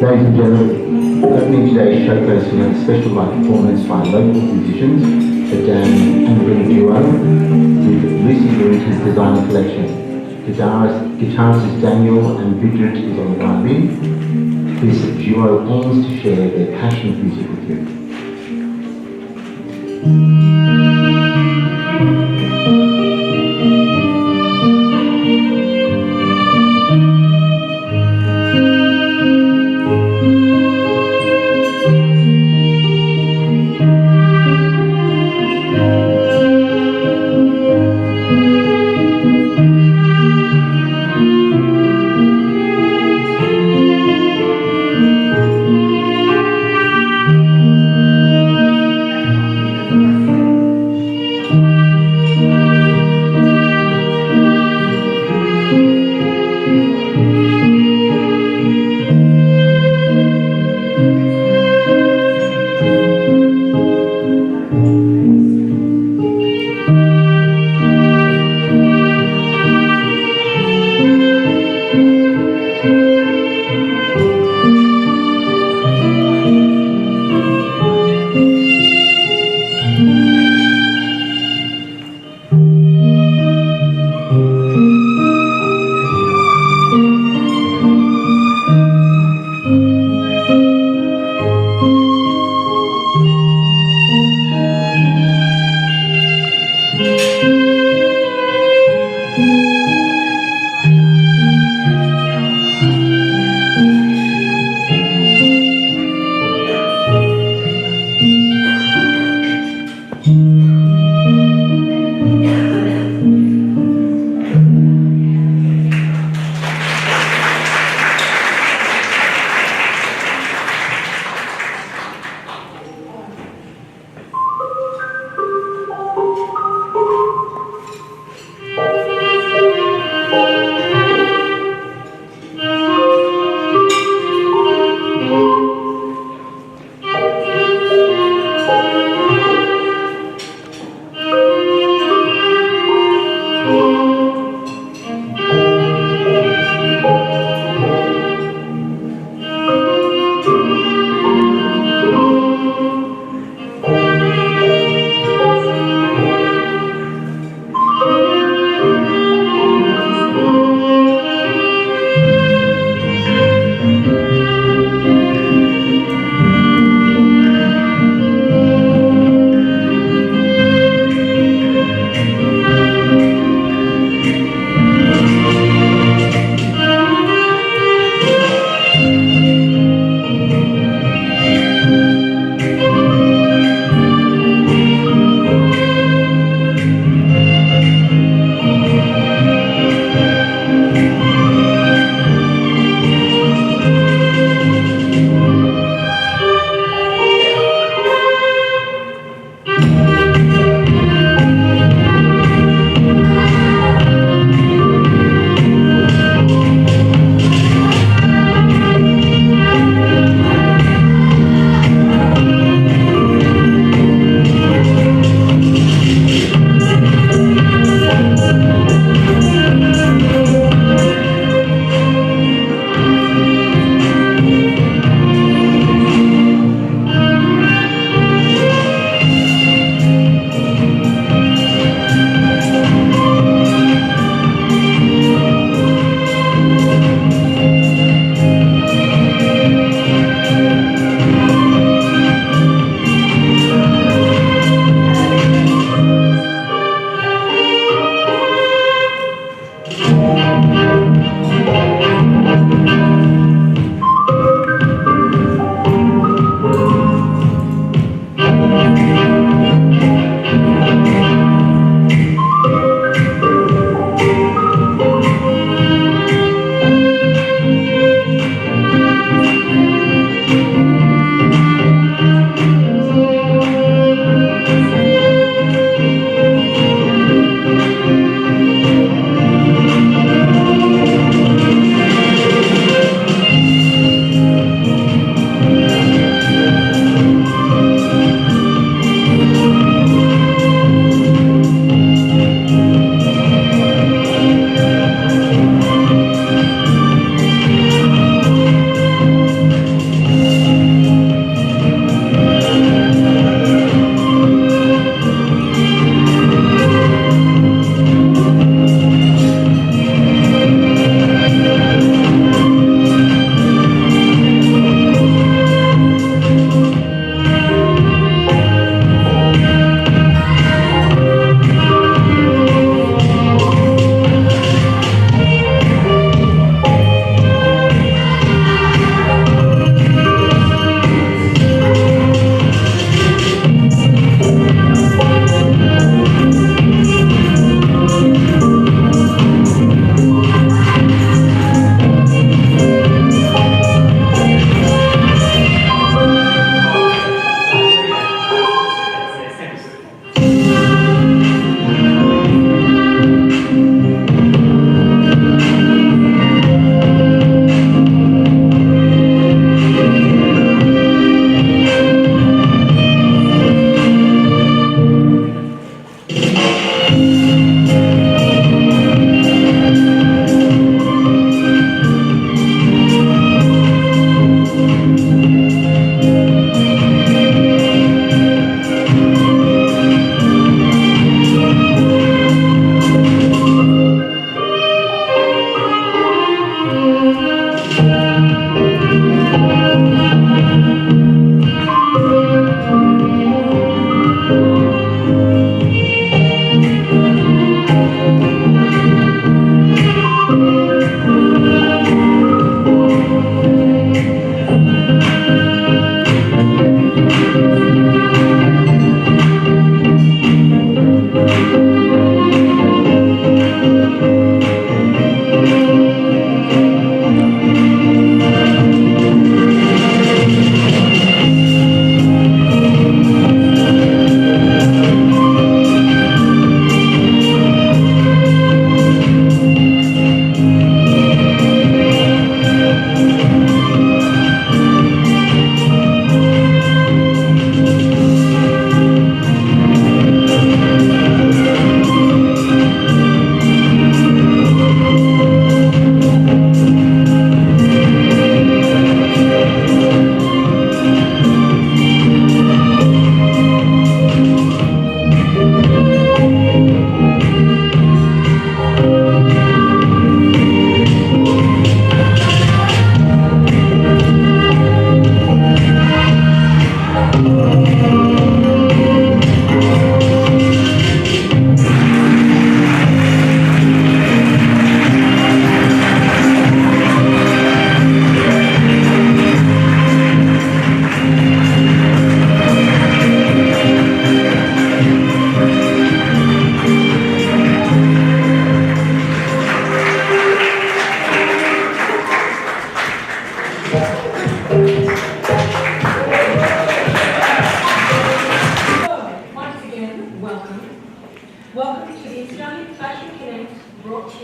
Ladies and gentlemen, opening today's showcase, we have a special live performance by local musicians, the Dan and Ring Duo, with Lucy Lewis' designer collection. Guitarist is Daniel and Bridget is on the violin. This duo aims to share their passion for music with you.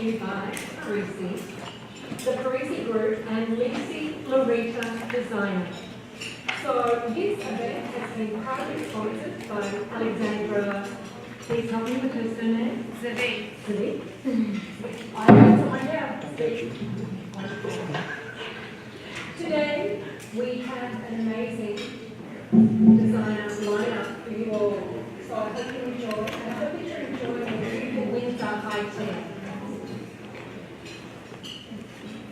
to you by Parisi, the Parisi Group, and Lucy Loretta Designer. So this event has been proudly sponsored by Alexandra. Please help me with her surname. Zvi. I have someone down. Today we have an amazing designer lineup for you all. So I hope you enjoy, and I hope that you're enjoying the beautiful Windsor High Tea.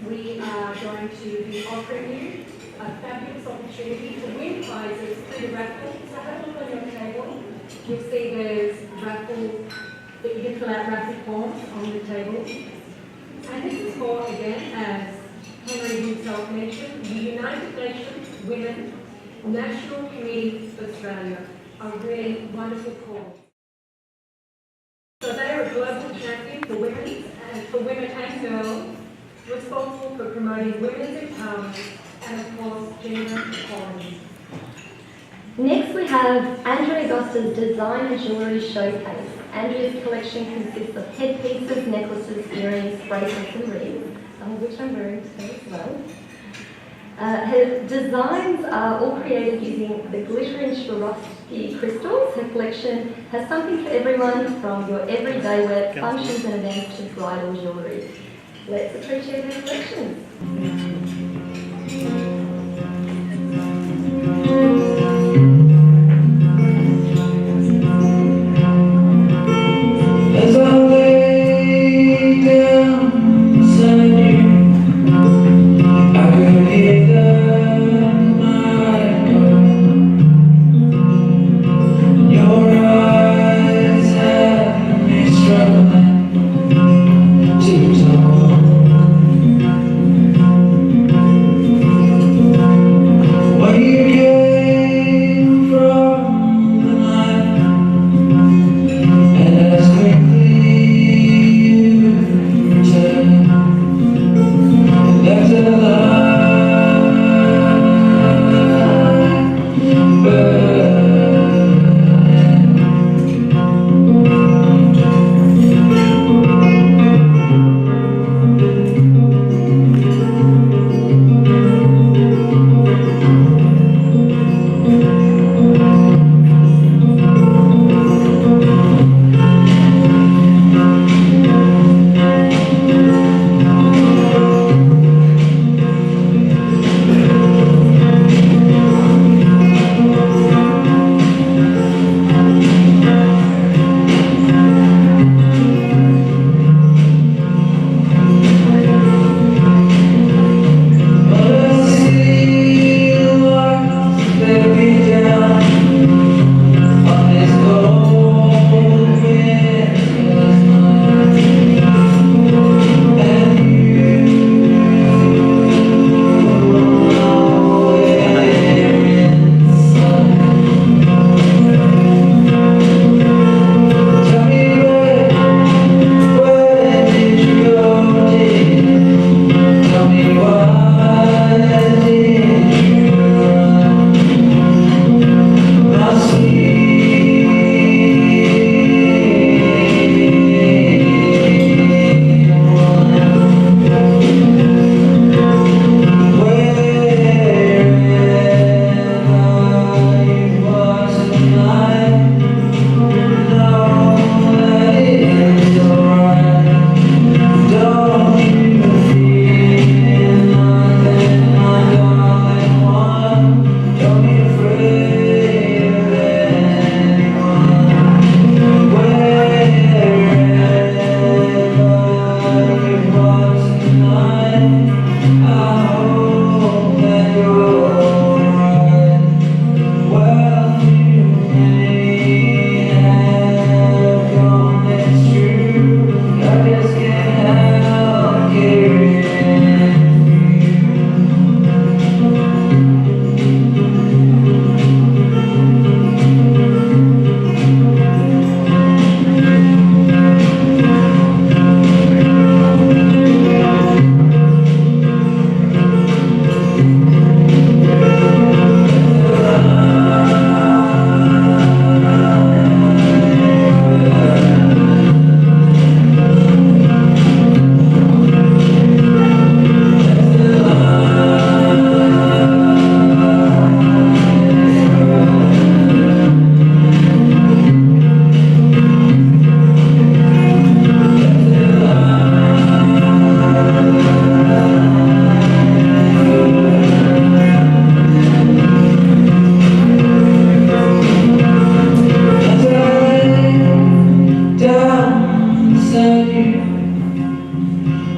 We are going to be offering you a fabulous opportunity to win prizes through the raffle. So have a look on your table. You'll see there's raffle, that you can fill out raffle forms on the table. And this is for, again, as Henry himself mentioned, the United Nations Women National Committee for Australia. A really wonderful cause. So they are a global champion for women and girls, responsible for promoting women's empowerment and, of course, gender equality. Next we have Andrea Goster's Design and Jewellery Showcase. Andrea's collection consists of headpieces, necklaces, earrings, bracelets and rings, some of which I'm wearing today as well. Her designs are all created using the glittering Swarovski crystals. Her collection has something for everyone, from your everyday wear, functions and events to bridal jewellery. Let's appreciate her collection. As I lay down beside you, I could hear the night call. Your eyes have me struggling to talk.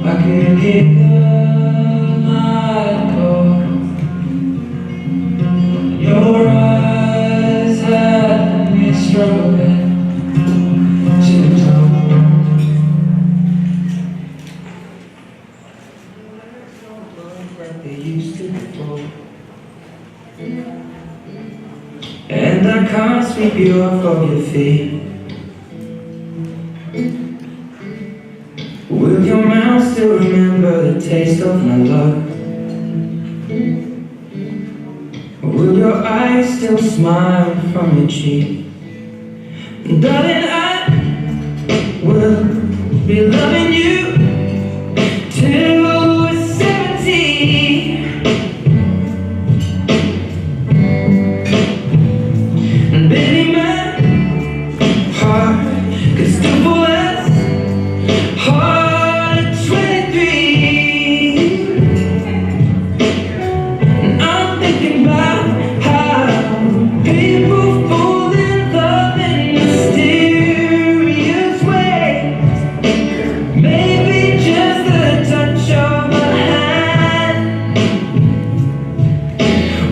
I could hear the night call. Your eyes had me struggling to know. Like they used to before. And I can't sweep you off of your feet. Will your mouth still remember the taste of my love? Or will your eyes still smile from your cheek? Darling, I will be loving you till we're 70. And baby, my heart could still fall as hard at 23. And I'm thinking about how people fall in love in mysterious ways. Maybe just a touch of a hand.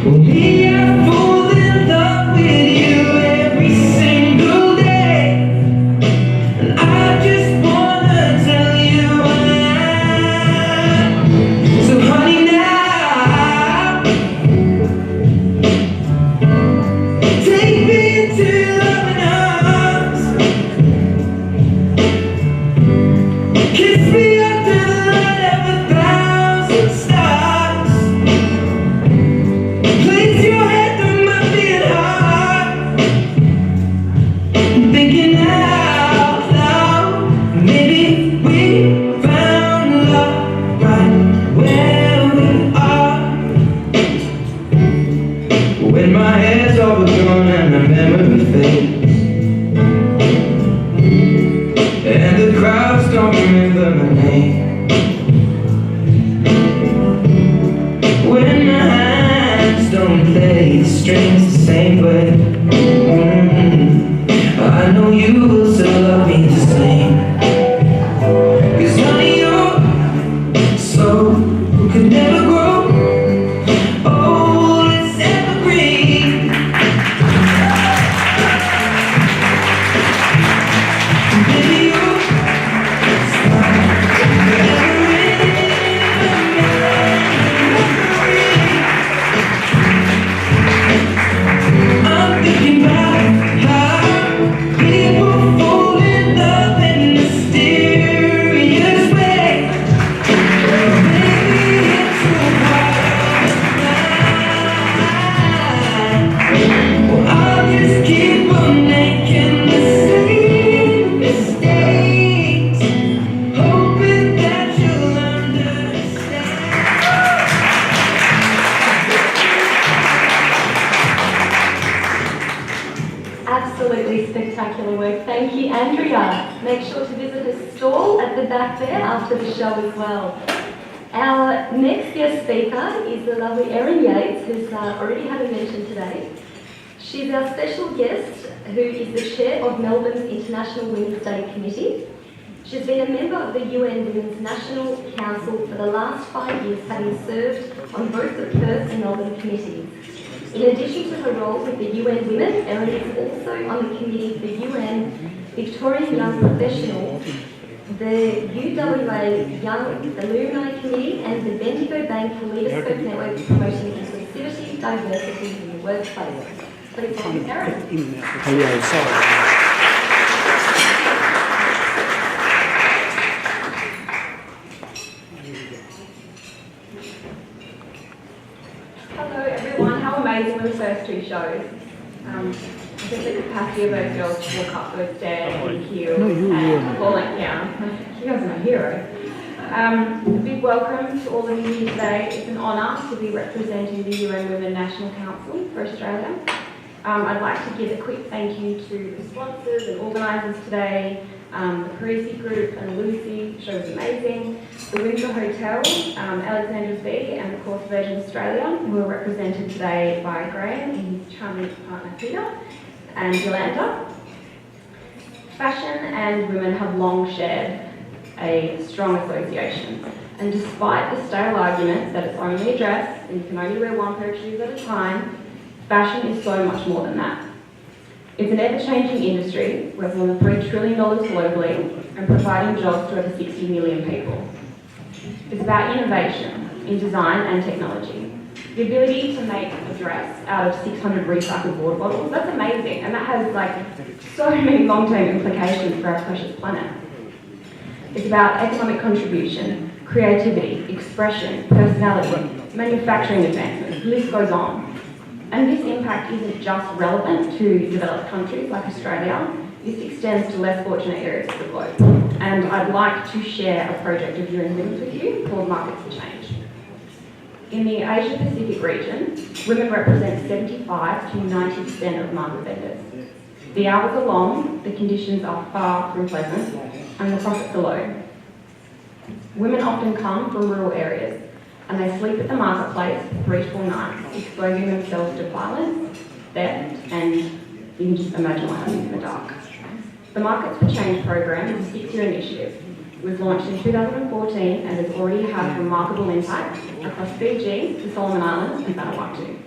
Well, me, I fall in love with you every single day. And I just wanna tell you why. So honey, now take me into your loving arms. Kiss me under the light of 1,000 stars. Place your head on my beating heart. I'm thinking out loud. Maybe we found love right where we are. When my hair's all gone and my memory fades, and the crowds don't remember my name. When my hands don't play the strings the same way, I know you will still love me the same. 'Cause honey, your soul could never grow old, it's evergreen. Baby, your smile forever in my memory. I'm thinking about how people fall in love in mysterious ways. Maybe it's so hard to find. Well, I'll just keep on making the same mistakes, hoping that you'll understand. Absolutely spectacular work. Thank you, Andrea. Make sure to visit her stall at the back there after the show as well. Our next guest speaker is the lovely Erin Yates, who's already had a mention today. She's our special guest, who is the chair of Melbourne's International Women's Day Committee. She's been a member of the UN Women's National Council for the last 5 years, having served on both the Perth and Melbourne committees. In addition to her role with the UN Women, Erin is also on the committee for UN Victorian Young Professionals, the UWA Young Alumni Committee, and the Bendigo Bank Leaderscope Network promoting inclusivity, diversity in the workplace. Please welcome Erin. Oh yeah, sorry. Hello everyone, how amazing were the first two shows? I think the capacity of those girls to walk up those stairs in heels and falling down. You guys are my heroes. A big welcome to all of you here today. It's an honour to be representing the UN Women National Council for Australia. I'd like to give a quick thank you to the sponsors and organisers today, the Parisi Group and Lucy, the show was amazing, the Windsor Hotel, Alexander's B, and of course Virgin Australia, who are represented today by Graham and his charming partner Peter, and Yolanda. Fashion and women have long shared a strong association. And despite the stale argument that it's only a dress and you can only wear one pair of shoes at a time, fashion is so much more than that. It's an ever-changing industry worth more than $3 trillion globally and providing jobs to over 60 million people. It's about innovation in design and technology. The ability to make a dress out of 600 recycled water bottles, that's amazing, and that has so many long-term implications for our precious planet. It's about economic contribution, creativity, expression, personality, manufacturing advancement, the list goes on. And this impact isn't just relevant to developed countries like Australia, this extends to less fortunate areas of the globe. And I'd like to share a project of Viewing Women's with you called Markets for Change. In the Asia Pacific region, women represent 75 to 90% of market vendors. The hours are long, the conditions are far from pleasant, and the profits are low. Women often come from rural areas, and they sleep at the marketplace for 3 to 4 nights, exposing themselves to violence, theft, and you can just imagine what happens in the dark. The Markets for Change program is a 6-year initiative. It was launched in 2014 and has already had remarkable impact across Fiji, the Solomon Islands, and Vanuatu.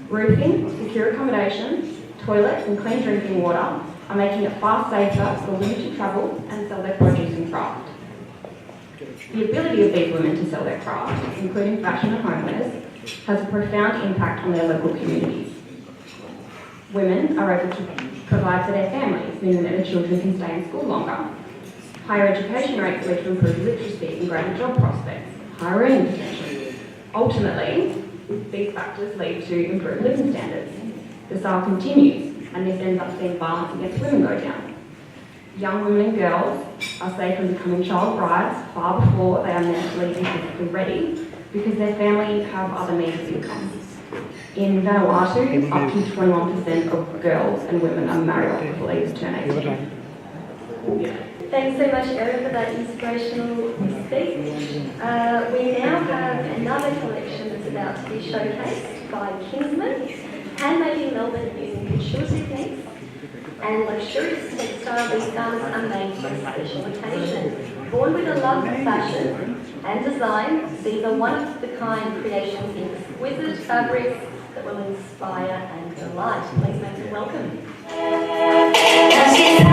Roofing, secure accommodation, toilets, and clean drinking water are making it far safer for women to travel and sell their produce and craft. The ability of these women to sell their craft, including fashion and homewares, has a profound impact on their local communities. Women are able to provide for their families, meaning that their children can stay in school longer. Higher education rates lead to improved literacy and greater job prospects, higher earning potential. Ultimately, these factors lead to improved living standards. The sale continues, and this ends up seeing violence against women go down. Young women and girls are safe from becoming child brides far before they are mentally and physically ready because their family have other means of income. In Vanuatu, up to 21% of girls and women are married off before they turn 18. Thanks so much, Erin, for that inspirational speech. We now have another collection that's about to be showcased by Kingsman, handmade in Melbourne using couture techniques and luxurious textile. These garments are made for a special occasion. Born with a love of fashion and design, these are one-of-a-kind creations in exquisite fabrics that will inspire and delight. Please make them welcome. She's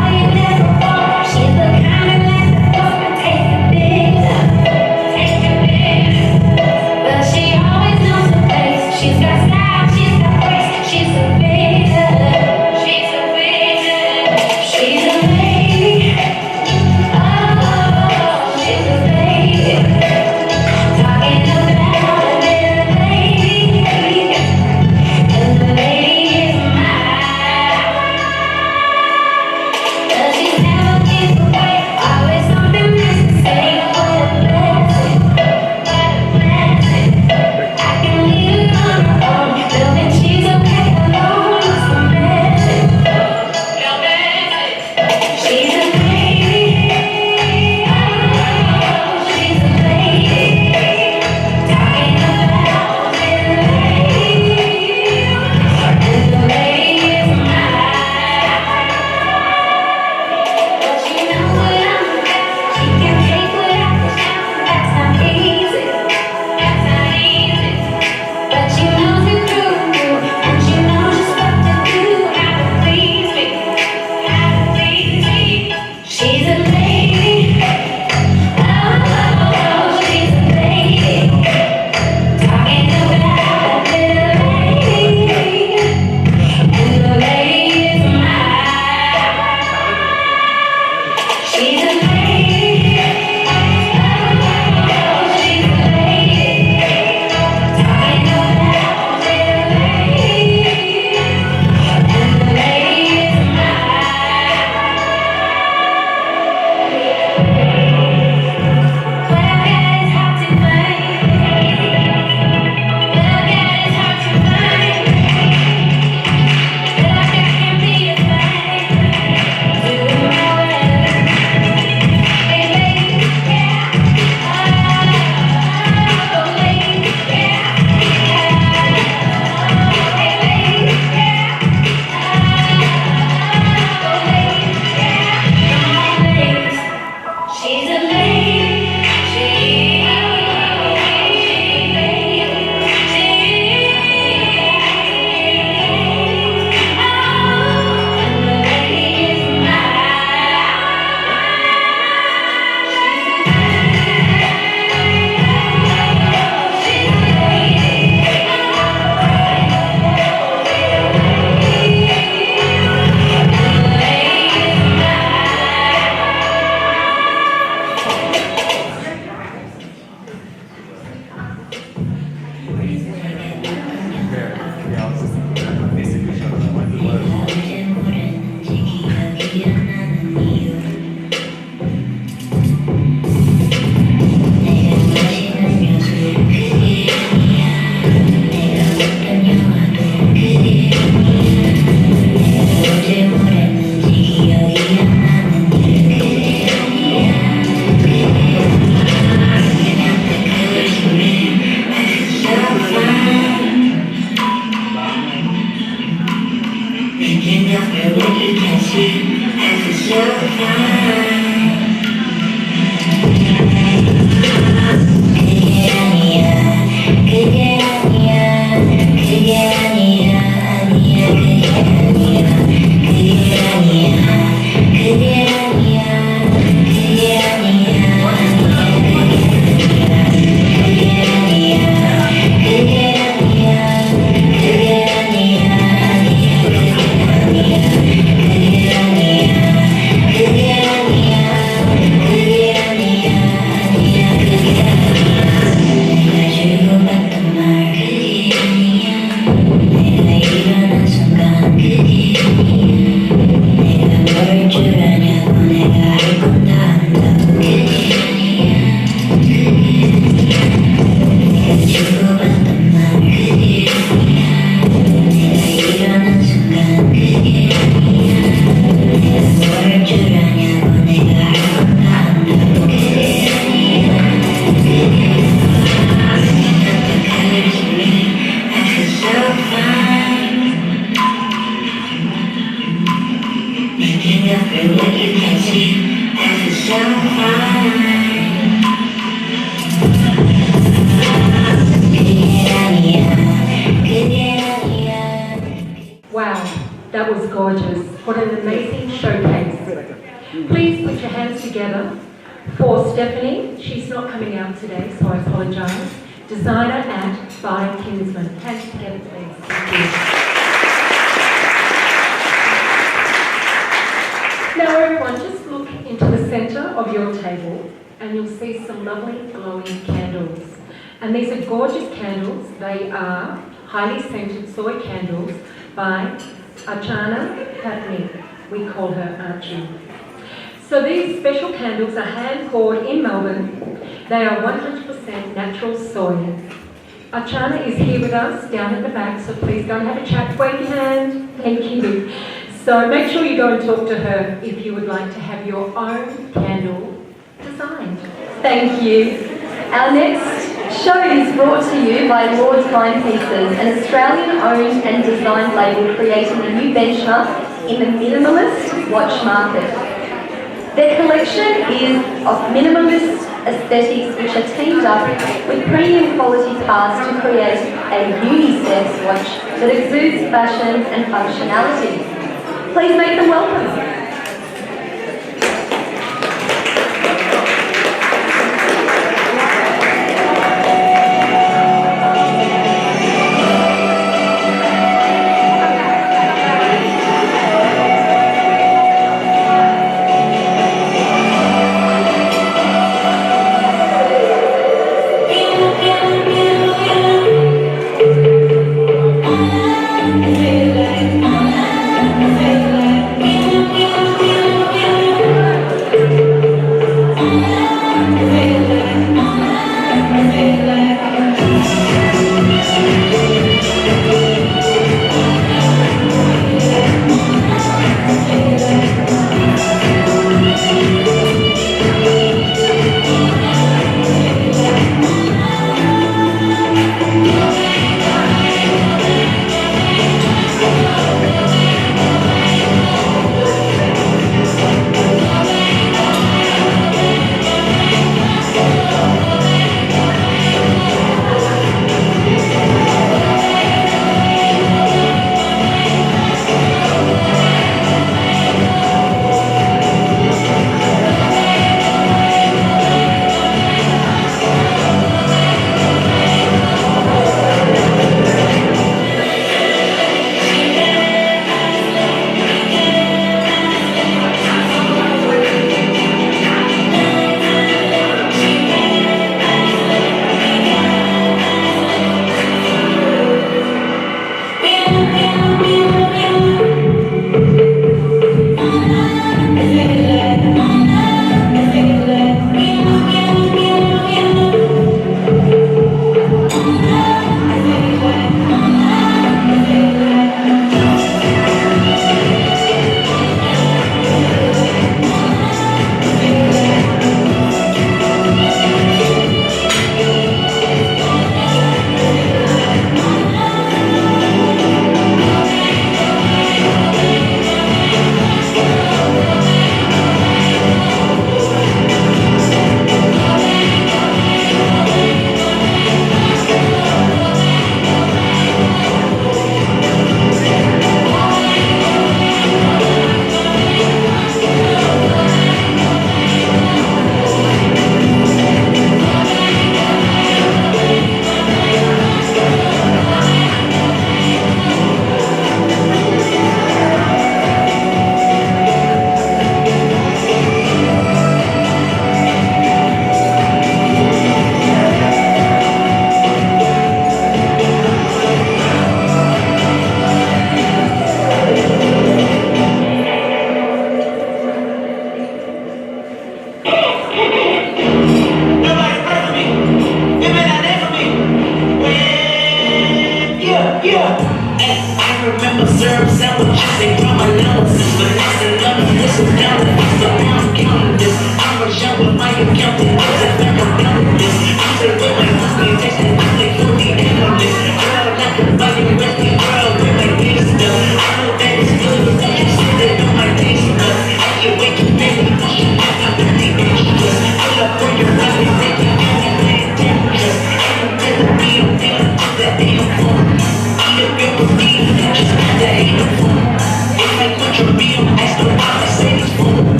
gorgeous. What an amazing showcase. Please put your hands together for Stephanie. She's not coming out today, so I apologise. Designer at by Kinsman. Hands together, please. Thank you. Now everyone, just look into the centre of your table and you'll see some lovely glowing candles. And these are gorgeous candles. They are highly scented soy candles by Archana Patney. We call her Archie. So these special candles are hand poured in Melbourne. They are 100% natural soy. Archana is here with us down at the back, so please go and have a chat. Wave your hand. Thank you. So make sure you go and talk to her if you would like to have your own candle designed. Thank you. Our next show is brought to you by Lord's Timepieces, an Australian-owned and designed label creating a new benchmark in the minimalist watch market. Their collection is of minimalist aesthetics which are teamed up with premium quality parts to create a unisex watch that exudes fashion and functionality. Please make them welcome. Feel like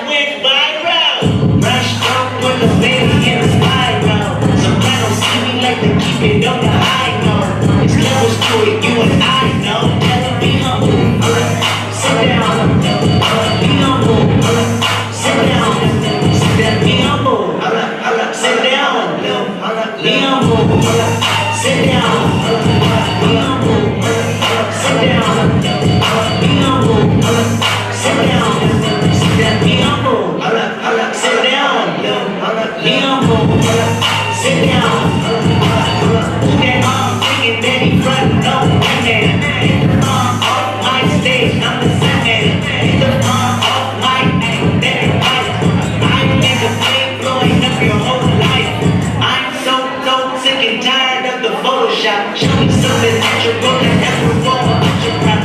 went viral. Rushed up with the baby in a spiral. Soprano see me like to keep it on the high note. It's levels to it, you and I know. Never be humble. Sit down. Be humble. Sit down. Be humble. Sit down. Be humble. Sit down. Be humble. Sit down. Be humble. Sit down. Be humble. Sit down. Be humble. Sit down. Who that thinking that he front? No, man. Off my stage, I'm the same man. The off my that advice. I'm in the flame blowing up your whole life. I'm so sick and tired of the Photoshop. Show me something natural that never roll.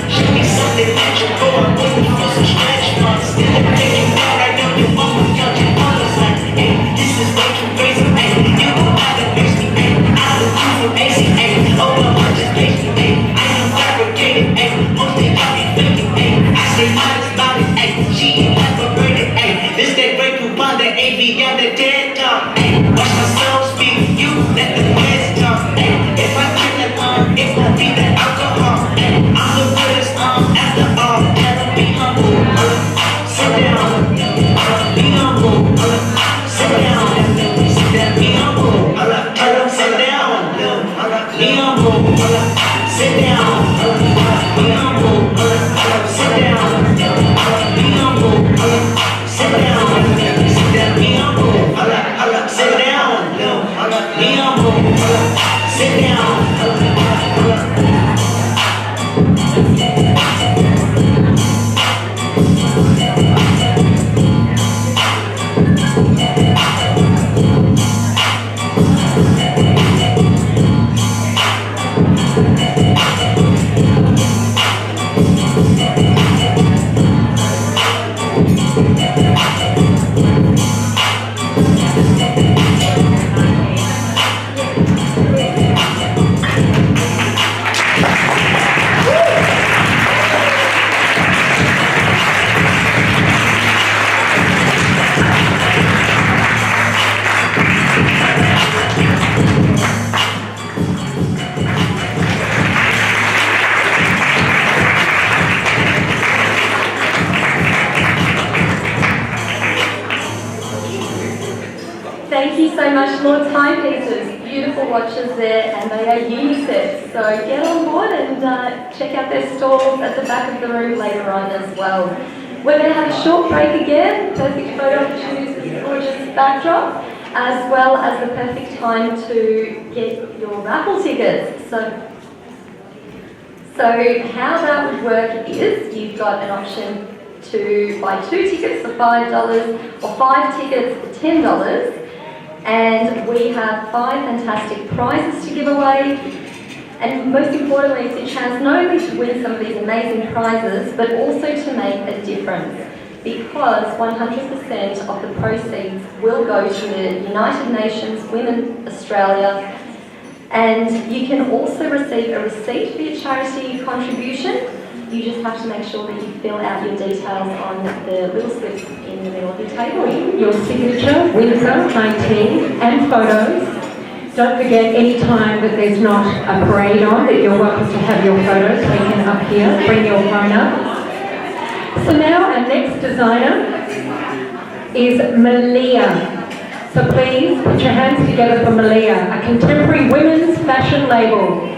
Show me something natural. I'm waiting for some stretch marks. Still a picture where I know you almost got your colors like, hey, this is way too crazy, hey. You know how to fix me, hey. I was too from AC, hey. Oh, well, I'm just crazy, hey. I am fabricated, hey. Mostly I be faking, hey. I say honest about it, hey. She ain't elaborated, hey. This that great coupon, the AV on the dead talk, hey. Watch my soul speak, you let the words talk, hey. If I turn it on, it won't be the alcohol, hey. I'm the realest, after all, never be humble. Sit down, be humble. Sit down, be humble. Tell them sit down, be humble. Sit down, be humble. Sit down, be humble. Sit down, be humble. Sit down, be humble. Sit down. Thank you so much, Lord Timepieces. Beautiful watches there, and they are unisex. So get on board and check out their stalls at the back of the room later on as well. We're going to have a short break again. Perfect photo opportunities with this gorgeous backdrop, as well as the perfect time to get your raffle tickets. So how that would work is you've got an option to buy 2 tickets for $5 or 5 tickets for $10. And we have 5 fantastic prizes to give away. And most importantly, it's a chance not only to win some of these amazing prizes, but also to make a difference. Because 100% of the proceeds will go to the United Nations Women Australia. And you can also receive a receipt for your charity contribution. You just have to make sure that you fill out your details on the little slips in the middle of your table. Your signature, Windsor 19, and photos. Don't forget, any time that there's not a parade on, that you're welcome to have your photos taken up here. Bring your phone up. So now our next designer is Malia. So please put your hands together for Malia, a contemporary women's fashion label.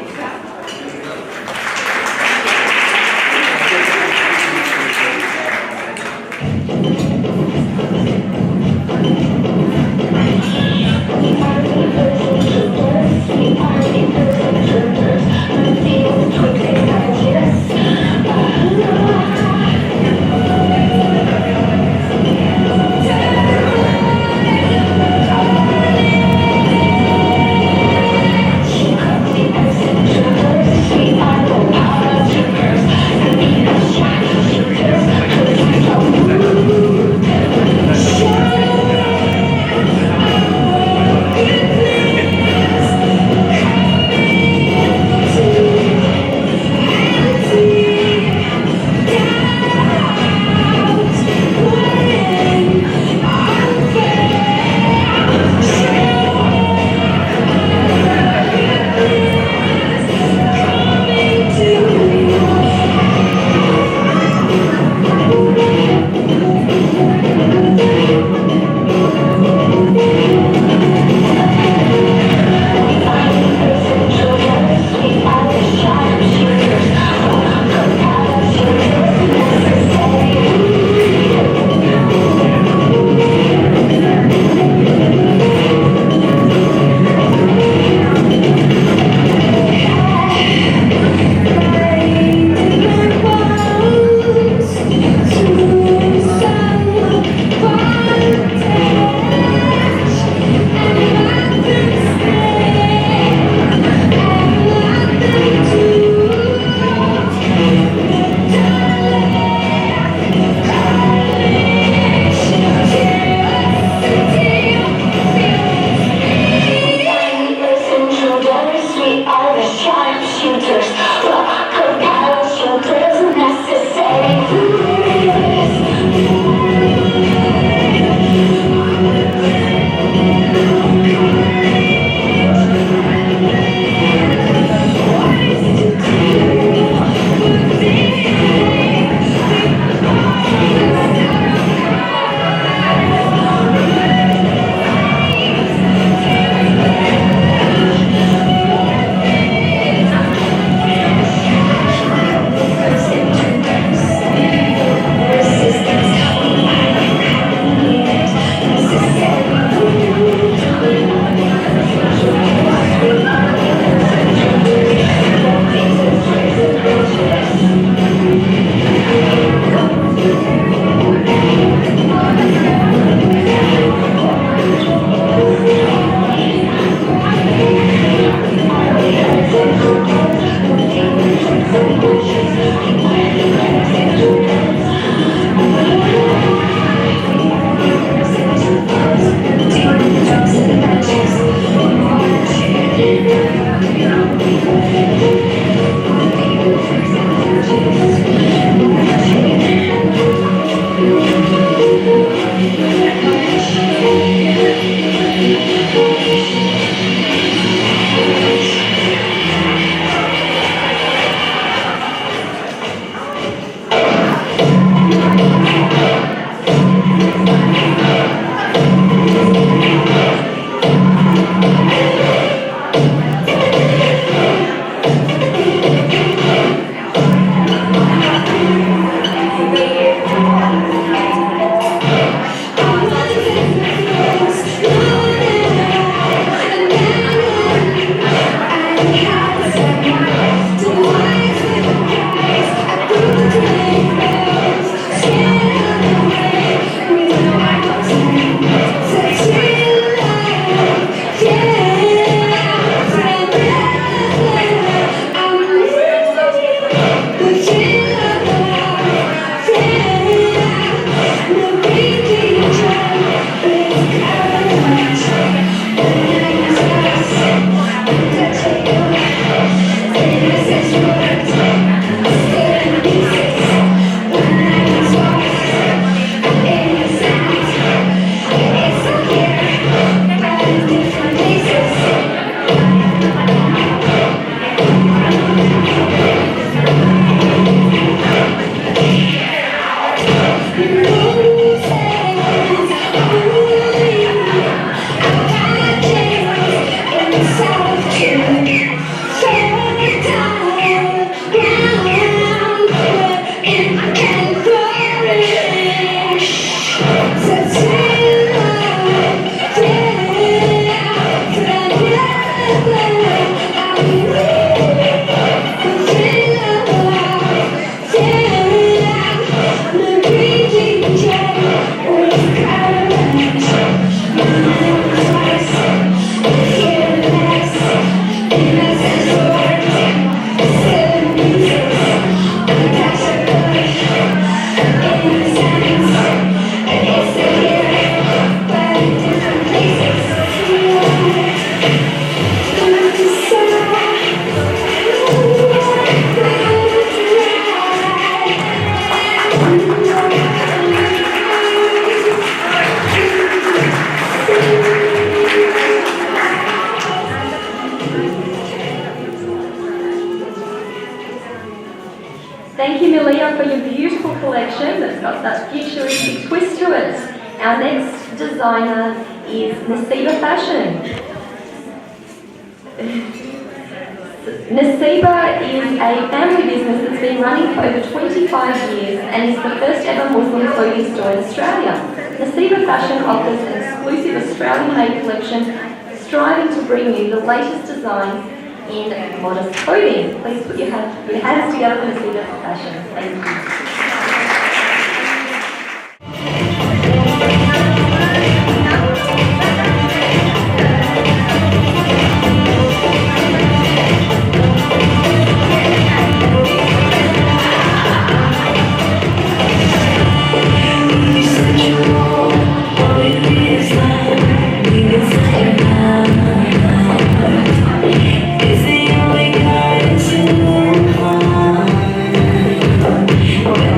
twist to it. Our next designer is Nasiba Fashion. Nasiba is a family business that's been running for over 25 years and is the first ever Muslim clothing store in Australia. Nasiba Fashion offers an exclusive Australian-made collection, striving to bring you the latest designs in modest clothing. Please put your hands together for Nasiba Fashion. Thank you. Is the only guidance in the mind.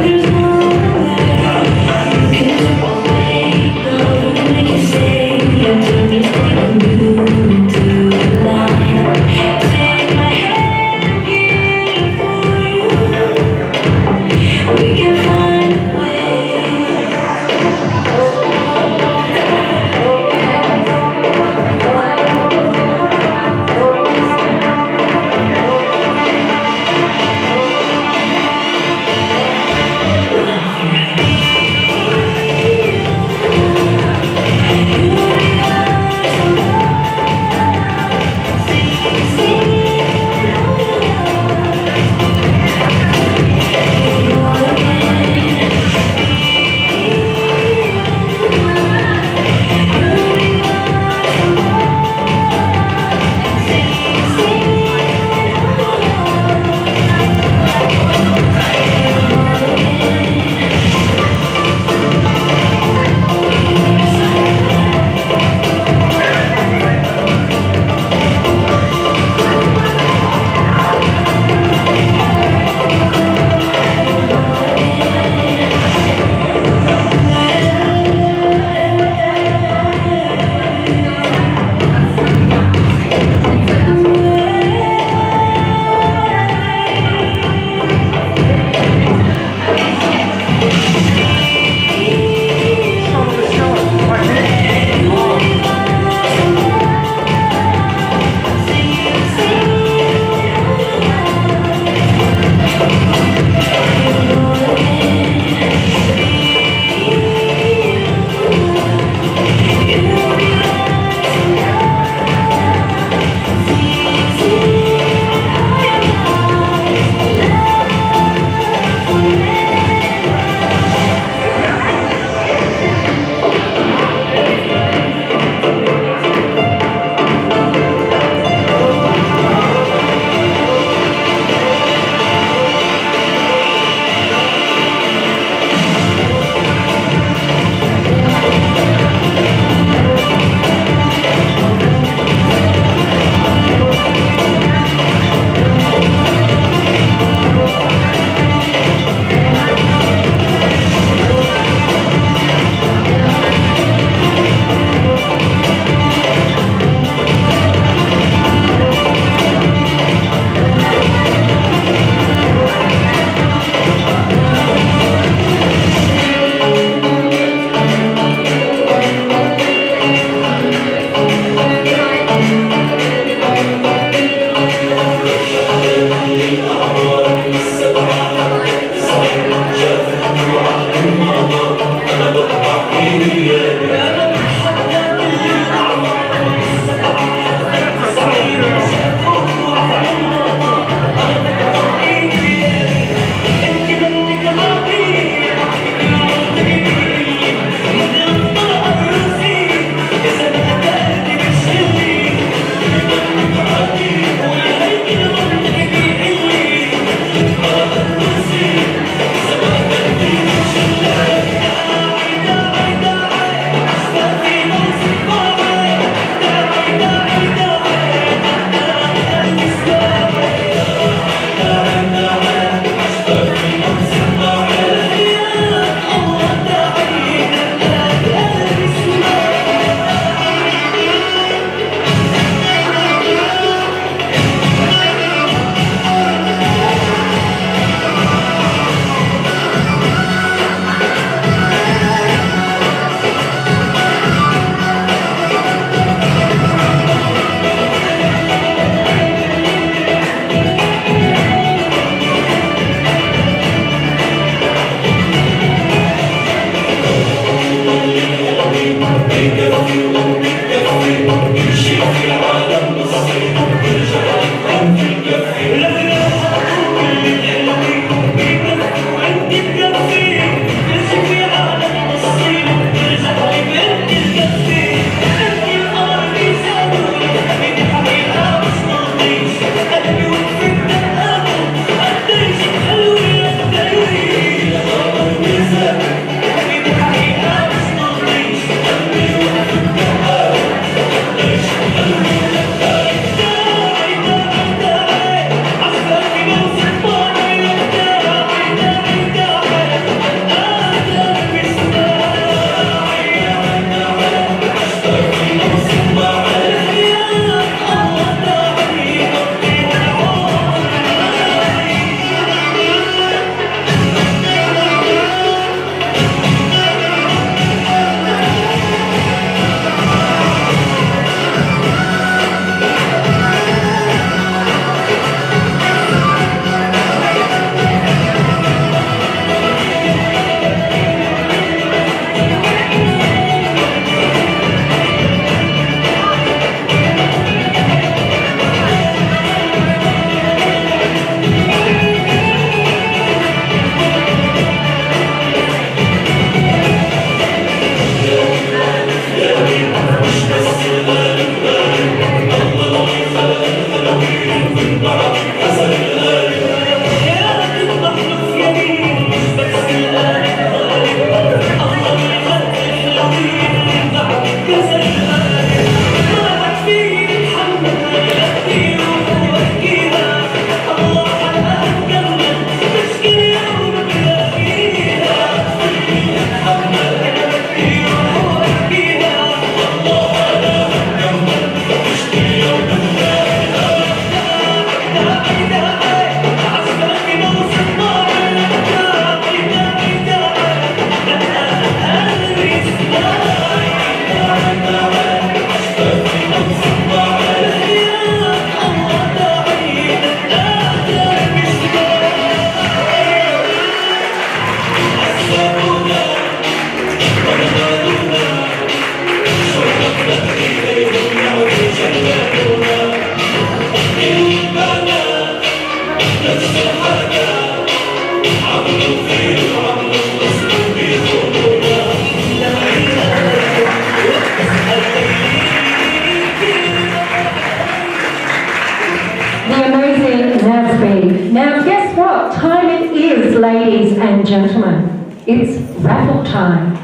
and gentlemen, it's raffle time.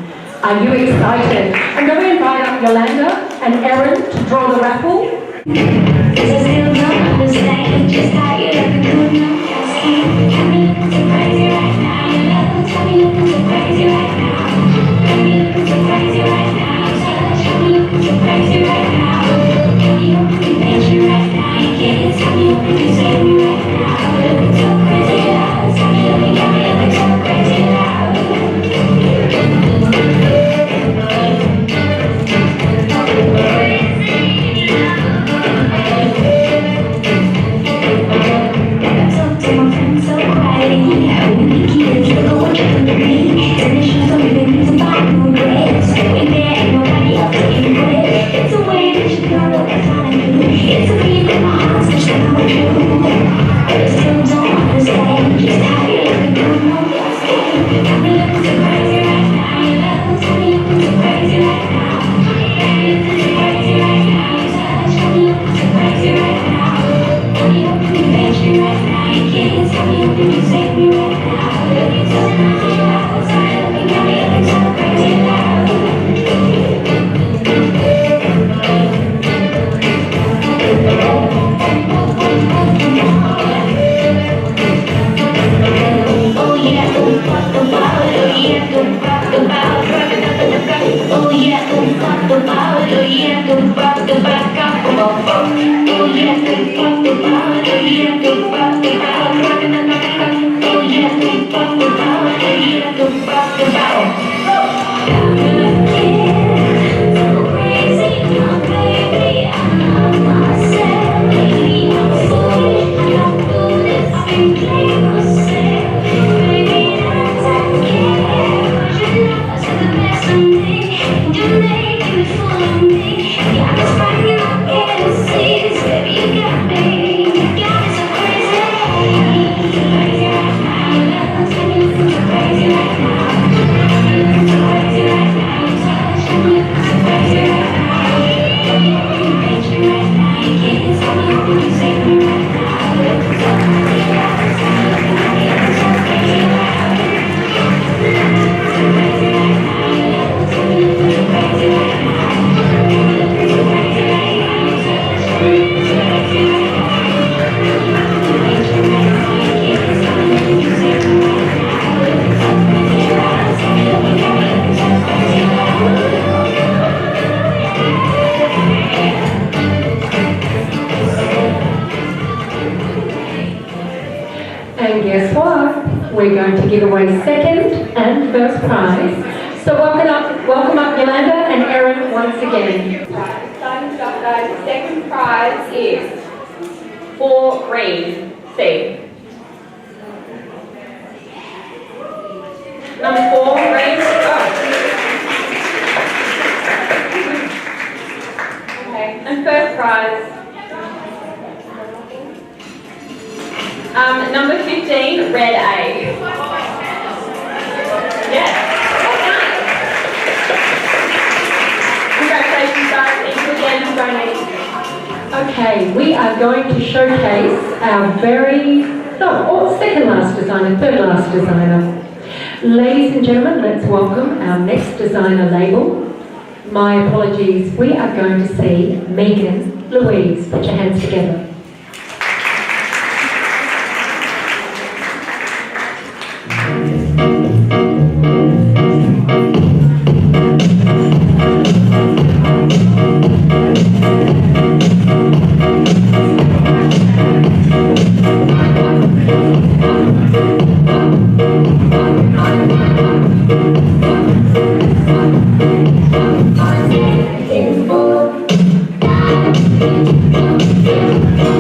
Are you excited? I'm going to invite up Yolanda and Erin to draw the raffle. Cause I still don't understand just how you look good now. Got me looking so crazy right now. Your love got me looking so crazy right now. Got me looking so crazy right now. Your touch got me looking so crazy right now. Got me hoping you made you right now. Your kiss got me hoping you save me right now. Looking so crazy loud. Got me looking so crazy loud. And guess what? We're going to give away second and first prize. So welcome up Yolanda and Erin once again. Starting stuff, guys. Second prize is 4 green. C. Number 4 green. Okay. And first prize. Number 15, red A. Yes. Congratulations, guys. Thank you again for donating. Okay, we are going to showcase our second last designer, third last designer. Ladies and gentlemen, let's welcome our next designer label. My apologies, we are going to see Megan Louise. Put your hands together. Thank you.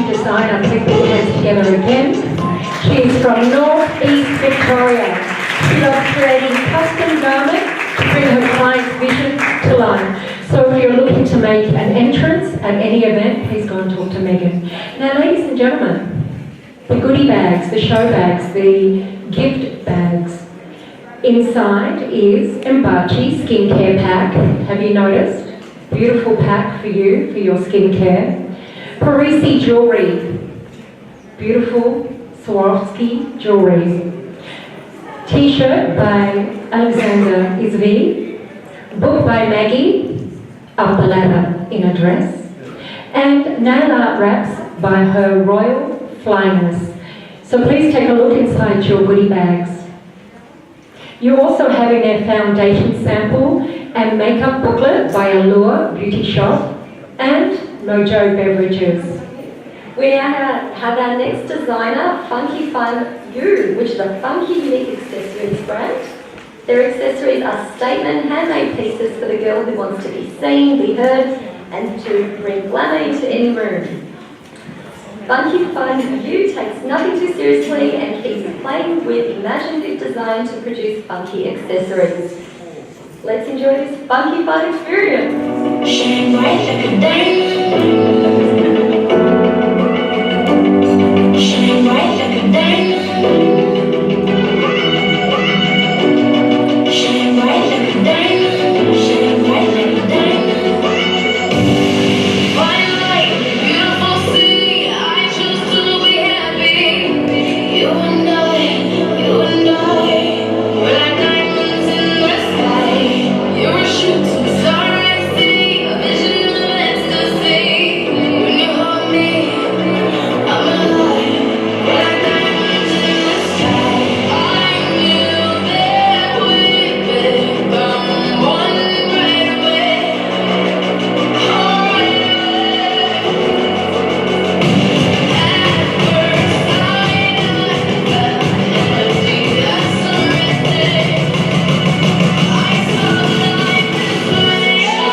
Designer, please put your hands together again. She is from North East Victoria. She loves creating custom garments to bring her client's vision to life. So if you're looking to make an entrance at any event, please go and talk to Megan. Now, ladies and gentlemen, the goodie bags, the show bags, the gift bags. Inside is Mbachi skincare pack. Have you noticed? Beautiful pack for you, for your skincare. Parisi jewellery, beautiful Swarovski jewellery. T-shirt by Alexander Izvi, book by Maggie, Up the Ladder in a Dress, and nail art wraps by Her Royal Flyness. So please take a look inside your goodie bags. You're also having their foundation sample and makeup booklet by Allure Beauty Shop and Mojo Beverages. We now have our next designer, Funky Fun You, which is a funky, unique accessories brand. Their accessories are statement handmade pieces for the girl who wants to be seen, be heard, and to bring glamour into any room. Funky Fun You takes nothing too seriously and keeps playing with imaginative design to produce funky accessories. Let's enjoy this funky fun experience. Shine bright like a diamond. Shine bright like a diamond. Shine bright like a diamond. Shine bright like a diamond. Fine like a beautiful sea. I choose to be happy. You and I, you and I. We're like diamonds in the sky. You're a shooting star I see. A vision of ecstasy. When you hold me, I'm alive. We're like diamonds in the sky. I knew that we'd become one right away. Oh, right away. At first sight, I felt empty. I surrendered. I saw life inside your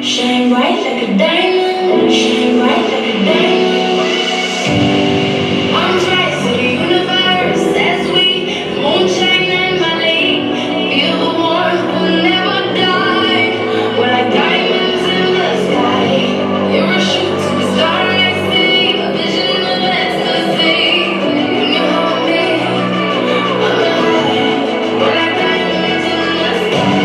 shine bright like a diamond, shine bright like a diamond. Arms rise to the universe as we moonshine and Malay. Feel the warmth will never die. We're like diamonds in the sky. You're a shooting star I see, a vision of ecstasy. When you hold me, I'm alive. We're like diamonds in the sky.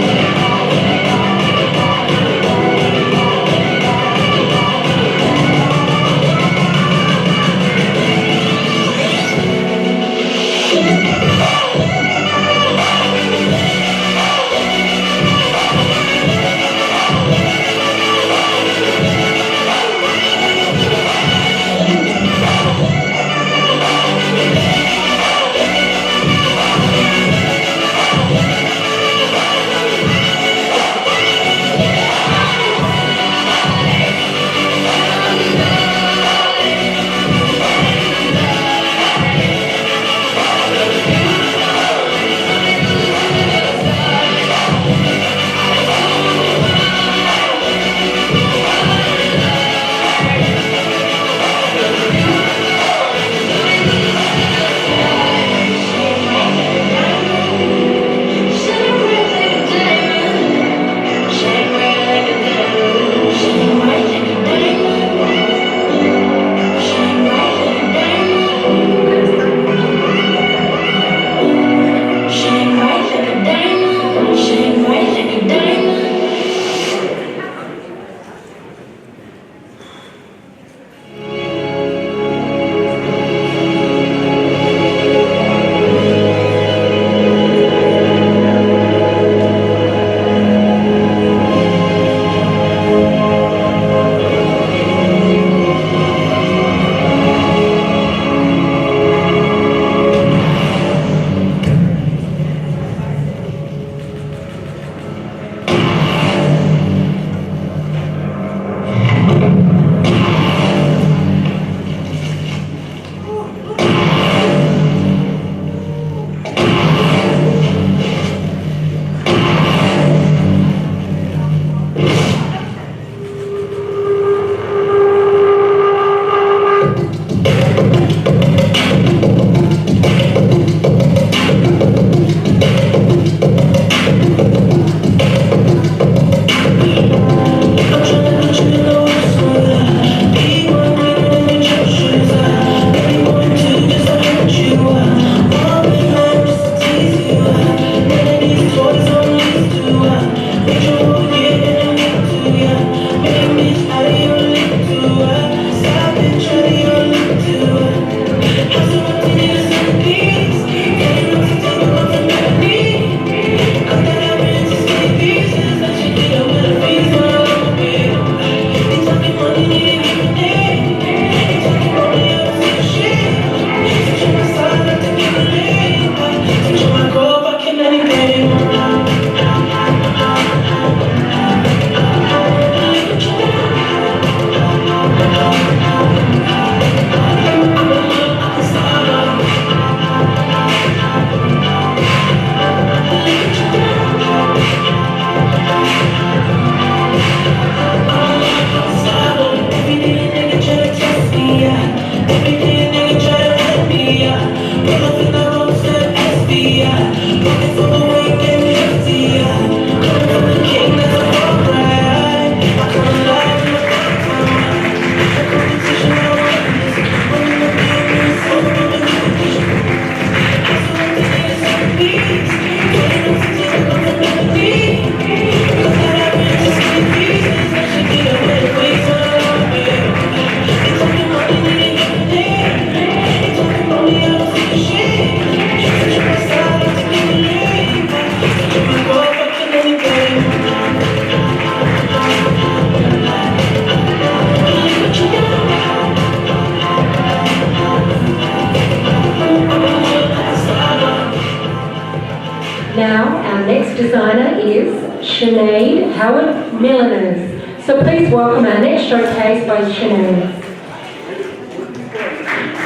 Sinead Howard Milliners. So please welcome our next showcase by Sinead.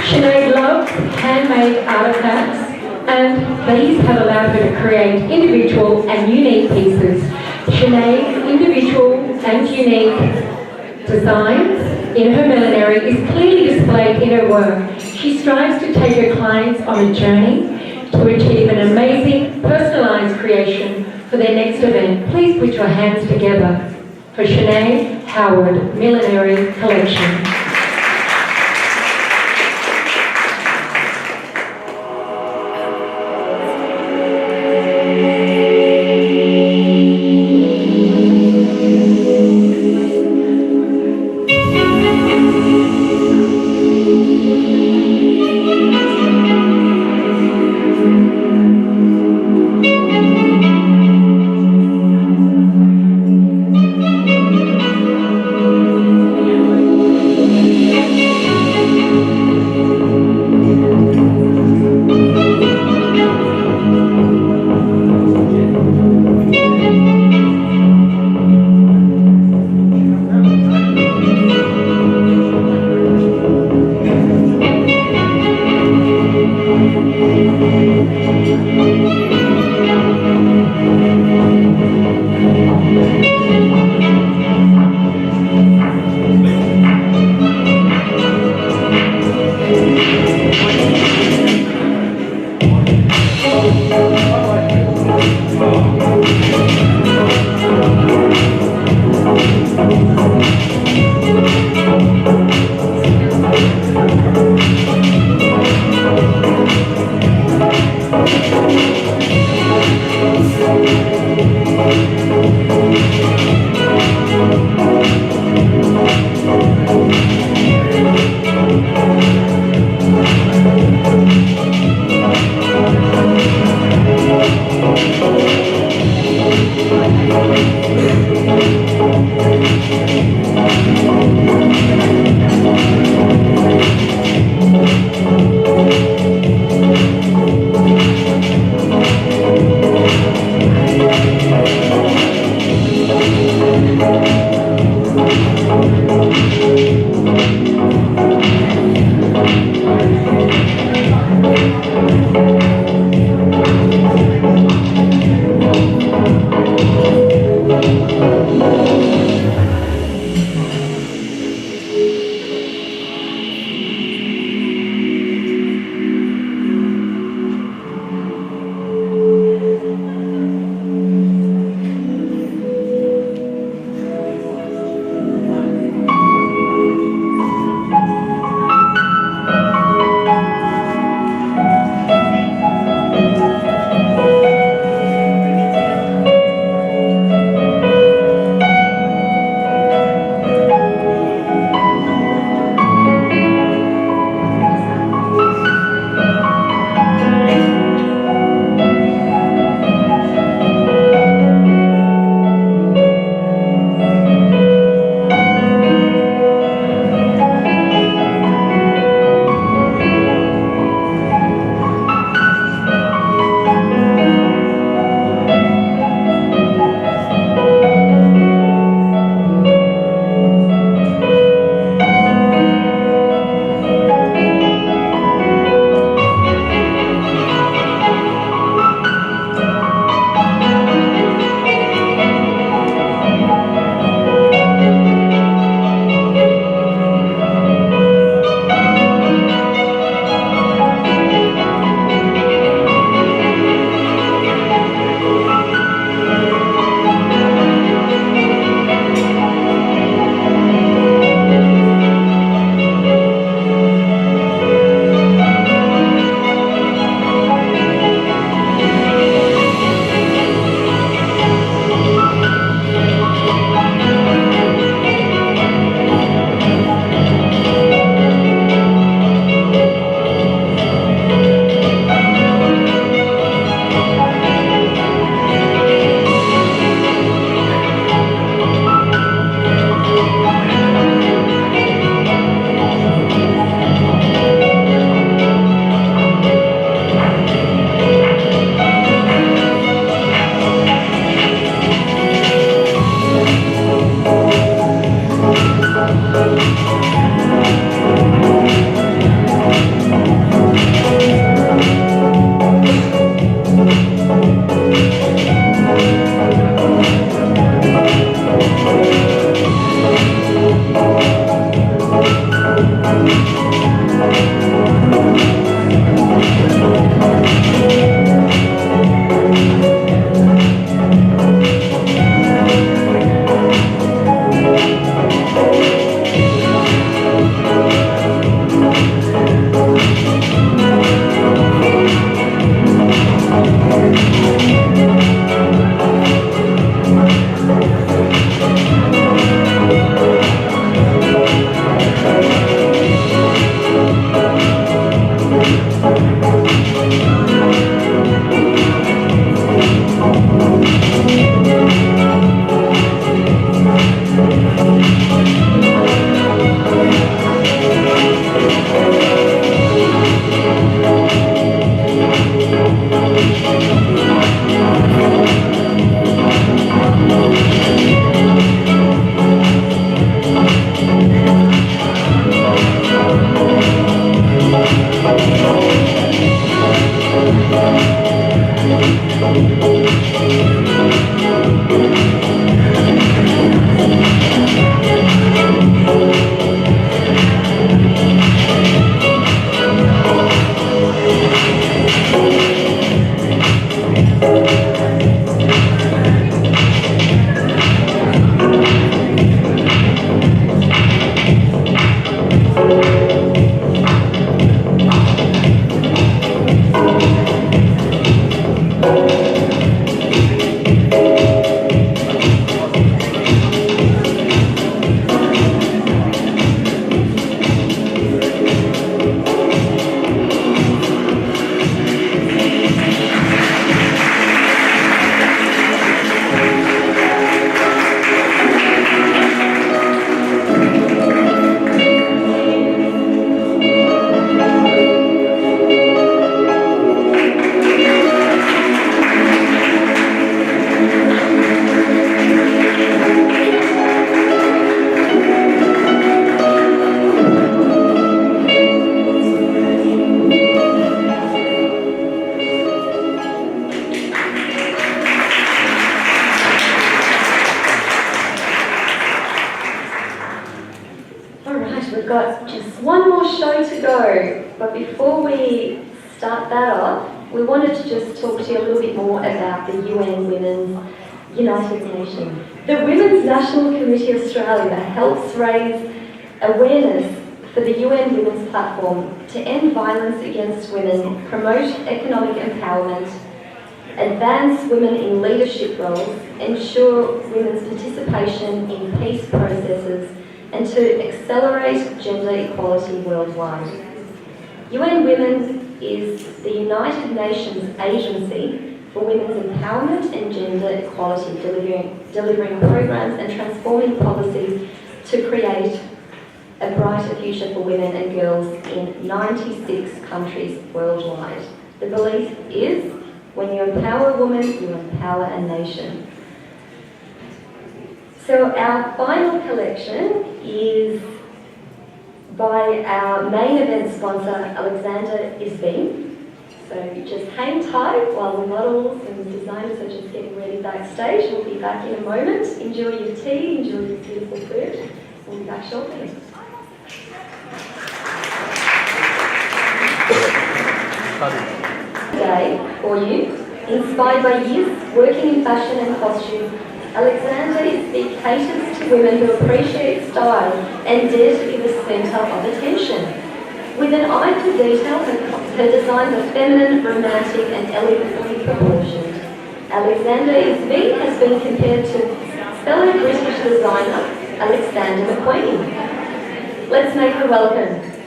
Sinead loves handmade artifacts, and these have allowed her to create individual and unique pieces. Sinead's individual and unique designs in her millinery is clearly displayed in her work. She strives to take her clients on a journey to achieve an amazing, personalised creation for their next event. Please put your hands together for Sinead Howard Millinery Collection. we've got just one more show to go, but before we start that off, we wanted to just talk to you a little bit more about the UN Women's United Nations. The Women's National Committee Australia helps raise awareness for the UN Women's Platform to end violence against women, promote economic empowerment, advance women in leadership roles, ensure women's participation in peace processes, and to accelerate gender equality worldwide. UN Women is the United Nations agency for women's empowerment and gender equality, delivering programs and transforming policies to create a brighter future for women and girls in 96 countries worldwide. The belief is, when you empower a woman, you empower a nation. So our final collection is by our main event sponsor, Alexander Isbeen. So just hang tight while the models and designers are just getting ready backstage. We'll be back in a moment. Enjoy your tea, enjoy your beautiful food. We'll be back shortly. Today, for you, inspired by years working in fashion and costume, Alexander Isbeen caters to women who appreciate style and dare to be the centre of attention. With an eye to detail, her designs are feminine, romantic and elegantly proportioned. Alexander Isbeen has been compared to fellow British designer Alexander McQueen. Let's make her welcome.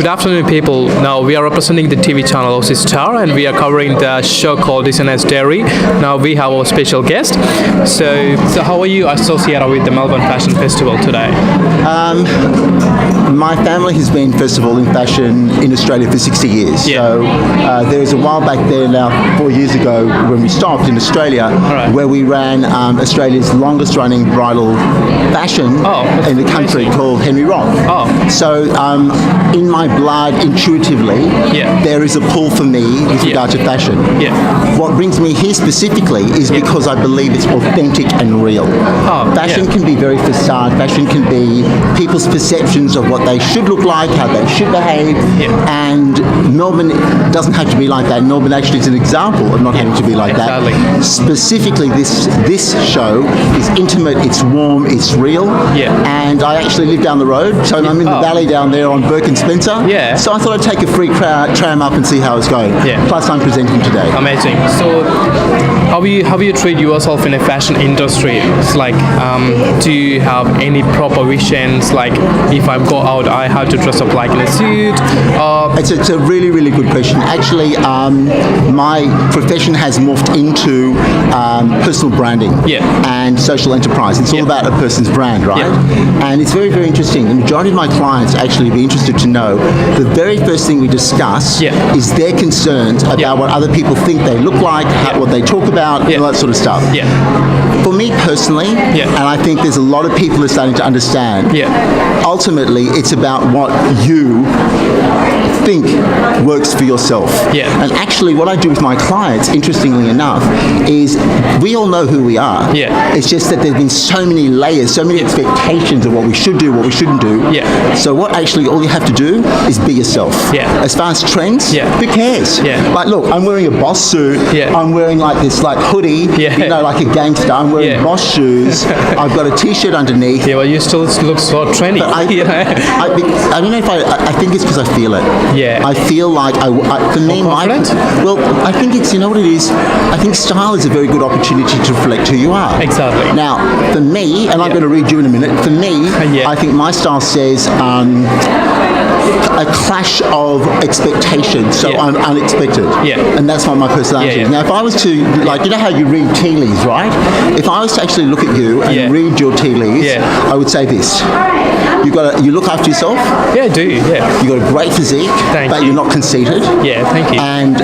Good afternoon, people. Now we are representing the TV channel OC Star, and we are covering the show called Designers Dairy. Now we have our special guest. So how are you associated with the Melbourne Fashion Festival today? My family has been, first of all, in fashion in Australia for 60 years. Yeah. So there was a while back there now, 4 years ago, when we stopped in Australia, right. where we ran Australia's longest running bridal fashion in the country called Henry Roth. Oh. So in my blood, intuitively, there is a pull for me with regard to fashion. Yeah. What brings me here specifically is because I believe it's authentic and real. Fashion can be very facade. Fashion can be people's perceptions of what they should look like, how they should behave, and Melbourne doesn't have to be like that. Melbourne actually is an example of not having to be like that. Specifically, this show is intimate, it's warm, it's real, and I actually live down the road, so I'm in the valley down there on Burke and Spencer, so I thought I'd take a free tram up and see how it's going. Plus I'm presenting today. Amazing. So how you treat yourself in a fashion industry? It's like, do you have any proper visions, like if I go out I have to dress up like in a suit? It's a really, really good question. Actually, my profession has morphed into personal branding and social enterprise. It's all about a person's brand, right? And it's very, very interesting. The majority of my clients actually be interested to know the very first thing we discuss is their concerns about what other people think they look like, what they talk about, and all that sort of stuff. For me personally, and I think there's a lot of people who are starting to understand, ultimately it's about what you think works for yourself. And actually what I do with my clients, interestingly enough, is we all know who we are. It's just that there's been so many layers, so many expectations of what we should do, what we shouldn't do. So what actually all you have to do is be yourself. As far as trends, who cares? Like, look, I'm wearing a Boss suit, I'm wearing like this like hoodie, you know, like a gangster, I'm wearing Boss shoes, I've got a t-shirt underneath. Well, you still look so trendy. But I don't know if I think it's because I feel it. I feel like for me, I think it's, you know what it is? I think style is a very good opportunity to reflect who you are. Exactly. Now, for me, and I'm going to read you in a minute, for me, I think my style says a clash of expectations, so I'm unexpected. And that's what my personality is. Now, if I was to, like, you know how you read tea leaves, right? If I was to actually look at you and read your tea leaves, I would say this. You look after yourself. Yeah, I do. You've got a great physique, but you're not conceited. Thank you. And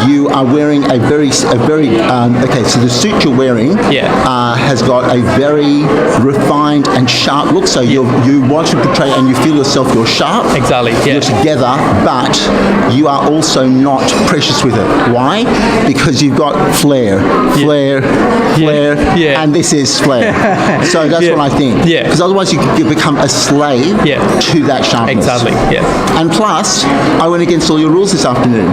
you are wearing a very okay, so the suit you're wearing has got a very refined and sharp look, so you want to portray and you feel yourself, you're sharp. Exactly. You're together, but you are also not precious with it. Why? Because you've got flair, and this is flair. So that's what I think. Because otherwise you become a slave to that sharpness. Exactly. And plus, I went against all your rules this afternoon.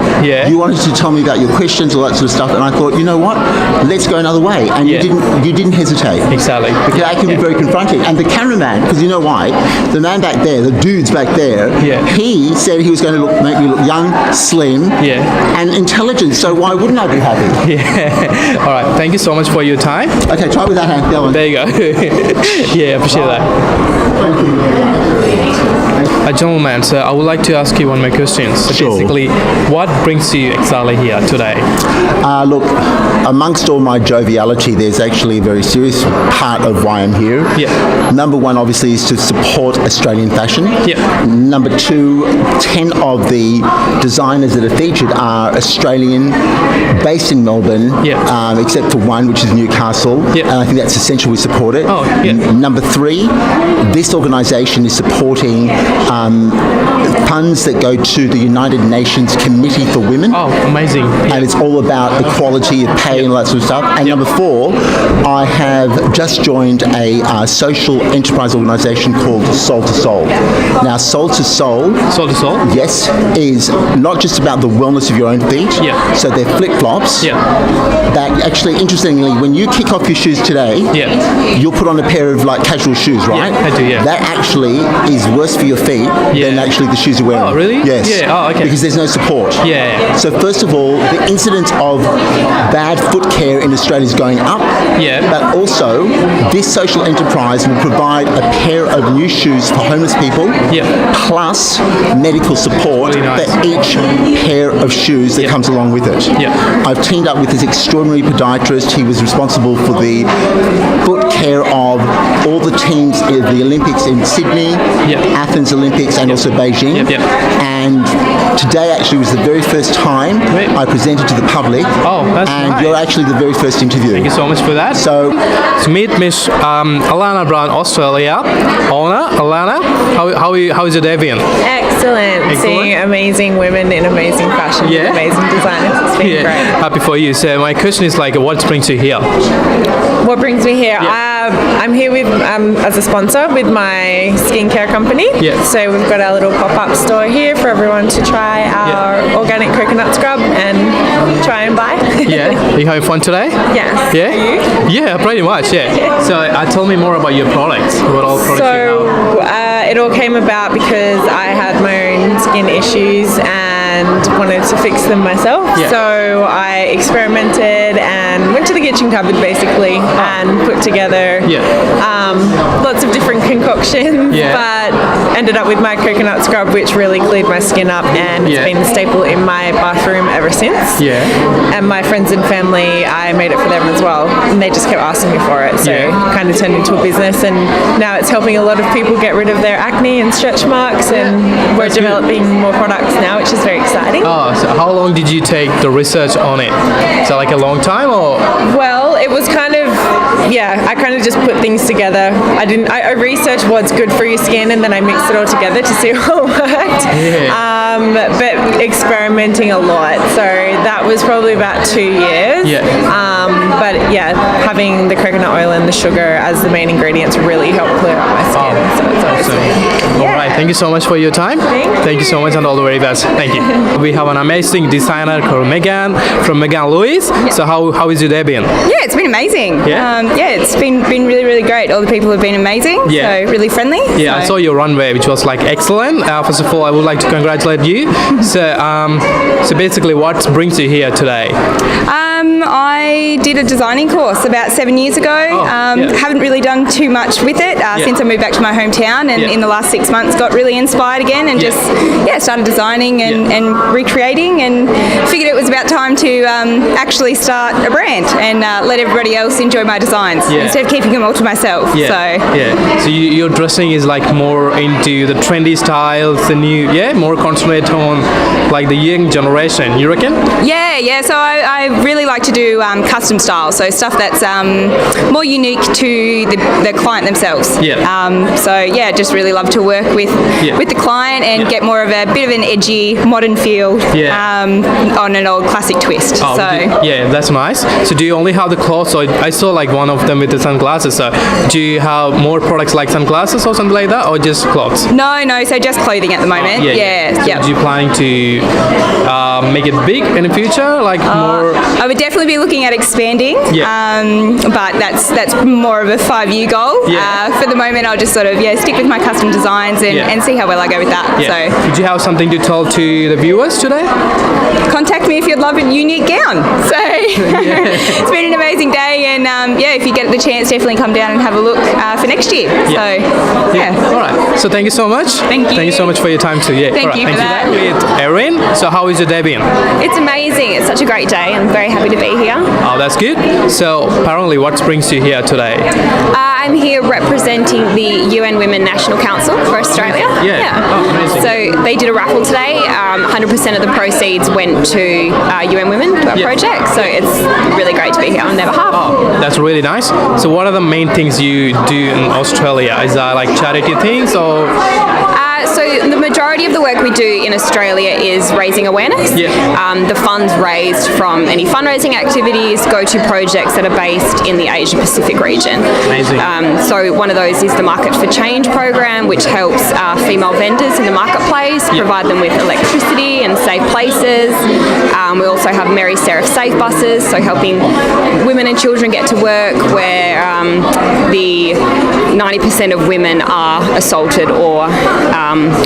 You wanted to tell me about your questions, all that sort of stuff, and I thought, you know what? Let's go another way. And you didn't hesitate. Exactly. Because that can be very confronting. And the cameraman, because you know why? The man back there, the dude's back there, he said he was going to make me look young, slim, and intelligent. So why wouldn't I be happy? All right. Thank you so much for your time. Okay, try with that hand. That one. There you go. I appreciate that. Gentlemen, so I would like to ask you one more question. So basically, what brings you exactly here today? Look, amongst all my joviality, there's actually a very serious part of why I'm here. Number one, obviously, is to support Australian fashion. Number two, 10 of the designers that are featured are Australian, based in Melbourne, except for one, which is Newcastle. And I think that's essential we support it. Number three, this organisation is supporting funds that go to the United Nations Committee for Women. Amazing. And it's all about equality of pay and all that sort of stuff. And number four, I have just joined a social enterprise organisation called Soul to Soul. Now, Soul to Soul, yes, is not just about the wellness of your own feet. So they're flip-flops. That actually, interestingly, when you kick off your shoes today, you'll put on a pair of like casual shoes, right? I do, That actually is worse for your feet than actually the shoes you're wearing. Oh, really? Yes. Yeah. Oh, okay. Because there's no support. Yeah. So first of all, the incidence of bad foot care in Australia is going up. Yeah. But also, this social enterprise will provide a pair of new shoes for homeless people. Yeah. Plus medical support Really nice. for each pair of shoes that comes along with it. Yeah. I've teamed up with this extraordinary podiatrist. He was responsible for the foot care of all the teams in the Olympics in Sydney, Athens Olympics, and also Beijing. And today actually was the very first time I presented to the public. Oh, that's and nice. you're actually the very first interview. Thank you so much for that. So, to meet Miss Alana Brown, Australia owner. Alana, how is your day been? Excellent. Seeing amazing women in amazing fashion with amazing designers. It's been great. Happy for you. So my question is like, what brings you here? What brings me here? I'm here with as a sponsor with my skincare company. Yeah. So we've got our little pop-up store here for everyone to try our organic coconut scrub and try and buy. Yeah. Are you having fun today? Yes. Yeah. Are you? Yeah, pretty much. Yeah. So tell me more about your products. What all products you have? It all came about because I had my own skin issues and wanted to fix them myself. Yeah. So I experimented and went to the kitchen cupboard basically and put together lots of different concoctions, but ended up with my coconut scrub, which really cleared my skin up, and it's been a staple in my bathroom ever since. Yeah. And my friends and family, I made it for them as well, and they just kept asking me for it. So it kind of turned into a business, and now it's helping a lot of people get rid of their acne and stretch marks, and we're developing more products now, which is very exciting. Oh, so how long did you take the research on it? Is that like a long time or? Well, it was kind of, I kind of just put things together. I researched what's good for your skin, and then I mixed it all together to see what worked. But experimenting a lot. So that was probably about 2 years. But having the coconut oil and the sugar as the main ingredients really helped clear up my skin. So it's awesome. All right, thank you so much for your time. Thank you so much, and all the very best. Thank you. We have an amazing designer called Megan from Megan Lewis. So how is your day been? Yeah, it's been amazing. It's been really, really great. All the people have been amazing. So really friendly. Yeah, I saw your runway, which was like excellent. First of all, I would like to congratulate you. So basically, what brings you here today? I did a designing course about 7 years ago. Haven't really done too much with it since I moved back to my hometown, and in the last 6 months got really inspired again and just started designing and recreating, and figured it was about time to actually start a brand and let everybody else enjoy my designs instead of keeping them all to myself. So your dressing is like more into the trendy styles, the new more concentrate on like the young generation, you reckon? So I really like to do custom styles, so stuff that's more unique to the client themselves. Just really love to work with the client and get more of a bit of an edgy modern feel on an old classic twist. That's nice. So do you only have the clothes? So I saw like one of them with the sunglasses. So do you have more products like sunglasses or something like that, or just clothes? No, so just clothing at the moment. So do you planning to make it big in the future, like more? I would definitely be looking at expanding, but that's more of a 5-year goal. For the moment, I'll just sort of stick with my custom designs and see how well I go with that. So, would you have something to tell to the viewers today? Contact me if you'd love a unique gown. So it's been an amazing day, and if you get the chance, definitely come down and have a look for next year. All right. So thank you so much. Thank you. Thank you so much for your time too. Thank you for that. With Erin. So how is your day been? It's amazing. It's such a great day. I'm very happy to be here. Oh, that's good. So apparently, what brings you here today? I'm here representing the UN Women National Council for Australia. Oh, amazing. So they did a raffle today. 100% of the proceeds went to UN Women, to our project. So it's really great to be here on their behalf. Oh, that's really nice. So what are the main things you do in Australia? Is that like charity things or? So the majority of the work we do in Australia is raising awareness. The funds raised from any fundraising activities go to projects that are based in the Asia Pacific region. Amazing. So one of those is the Market for Change program, which helps female vendors in the marketplace, provide them with electricity and safe places. We also have Mary Seraph Safe buses, so helping women and children get to work where the 90% of women are assaulted or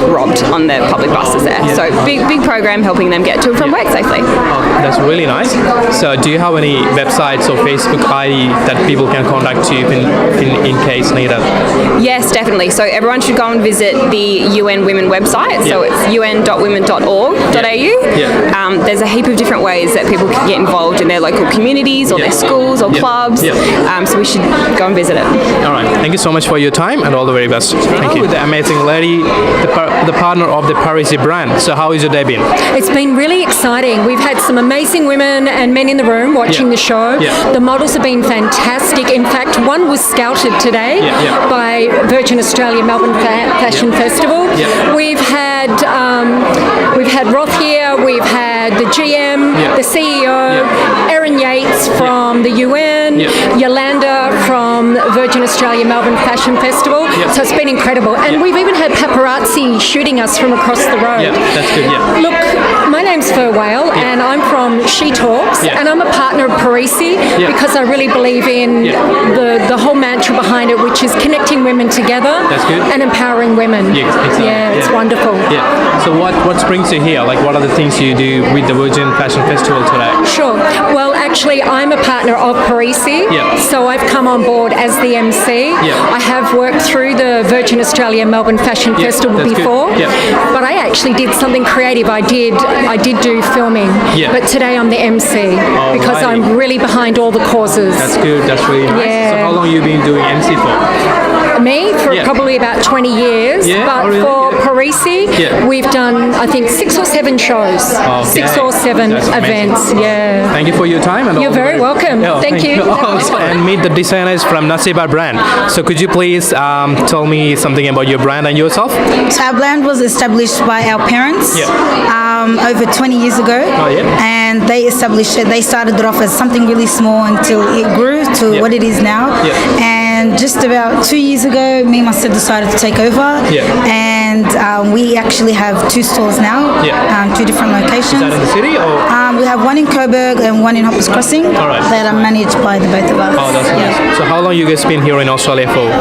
robbed on the public buses there. So big program helping them get to and from work safely. Oh, that's really nice. So do you have any websites or Facebook ID that people can contact you in case needed? Yes, definitely. So everyone should go and visit the UN Women website. So it's un.women.org.au. There's a heap of different ways that people can get involved in their local communities or their schools or clubs. So we should go and visit it. All right. Thank you so much for your time and all the very best. Thank you. With the amazing lady, the partner of the Parisi brand. So how is your day been? It's been really exciting. We've had some amazing women and men in the room watching the show. The models have been fantastic. In fact, one was scouted today by Virgin Australia Melbourne Fashion Festival. We've had Roth here. We've had the GM, the CEO, Erin Yates from the UN, Yolanda from Virgin Australia Melbourne Fashion Festival. So it's been incredible. And we've even had paparazzi shooting us from across the road. That's good. Look, my name's Fur Whale and I'm from She Talks and I'm a partner of Parisi because I really believe in the whole mantra behind it, which is connecting women together and empowering women. It's wonderful. So what brings you here? Like, what are the things you do with the Virgin Fashion Festival today? Sure. Well, actually, I'm a partner of Parisi, so I've come on board as the MC. I have worked through the Virgin Australia Melbourne Fashion Festival before, but I actually did something creative. I did do filming, but today I'm the MC because I'm really behind all the causes. That's good. That's really nice. So how long have you been doing MC for? Me for probably about 20 years, but for Parisi, we've done I think 6 or 7 shows, 6 or 7 events. Thank you for your time and you're very welcome. Thank you. And meet the designers from Nasiba brand. So could you please tell me something about your brand and yourself? So our brand was established by our parents over 20 years ago, and they established it. They started it off as something really small until it grew to what it is now. And just about 2 years ago, me and my sister decided to take over, and we actually have 2 stores now, 2 different locations. Is that in the city or? We have one in Coburg and one in Hoppers Crossing that are managed by the both of us. Oh, that's nice. So how long you guys been here in Australia for?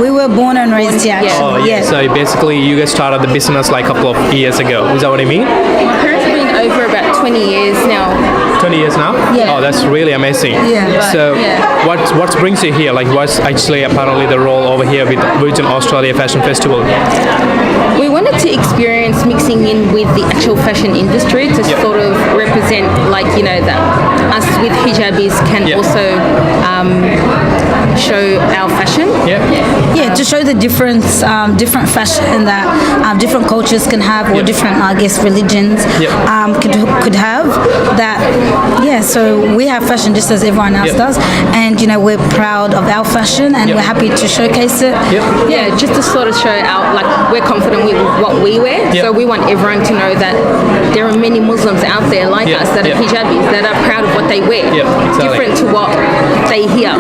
We were born and raised here actually. So basically you guys started the business like a couple of years ago. Is that what I mean? My parents have been over about 20 years now. 20 years now? Oh, that's really amazing. So what brings you here? Like, what's actually apparently the role over here with Virgin Australia Fashion Festival? We wanted to experience mixing in with the actual fashion industry to sort of represent, like, you know, that us with hijabis can also show our fashion. To show the difference, different fashion that different cultures can have, or different, I guess, religions could have. That, so we have fashion just as everyone else does, and you know, we're proud of our fashion and we're happy to showcase it. Just to sort of show our, like, we're confident with what we wear, so we want everyone to know that there are many Muslims out there like us that are hijabis, that are proud of what they wear, different to what they hear.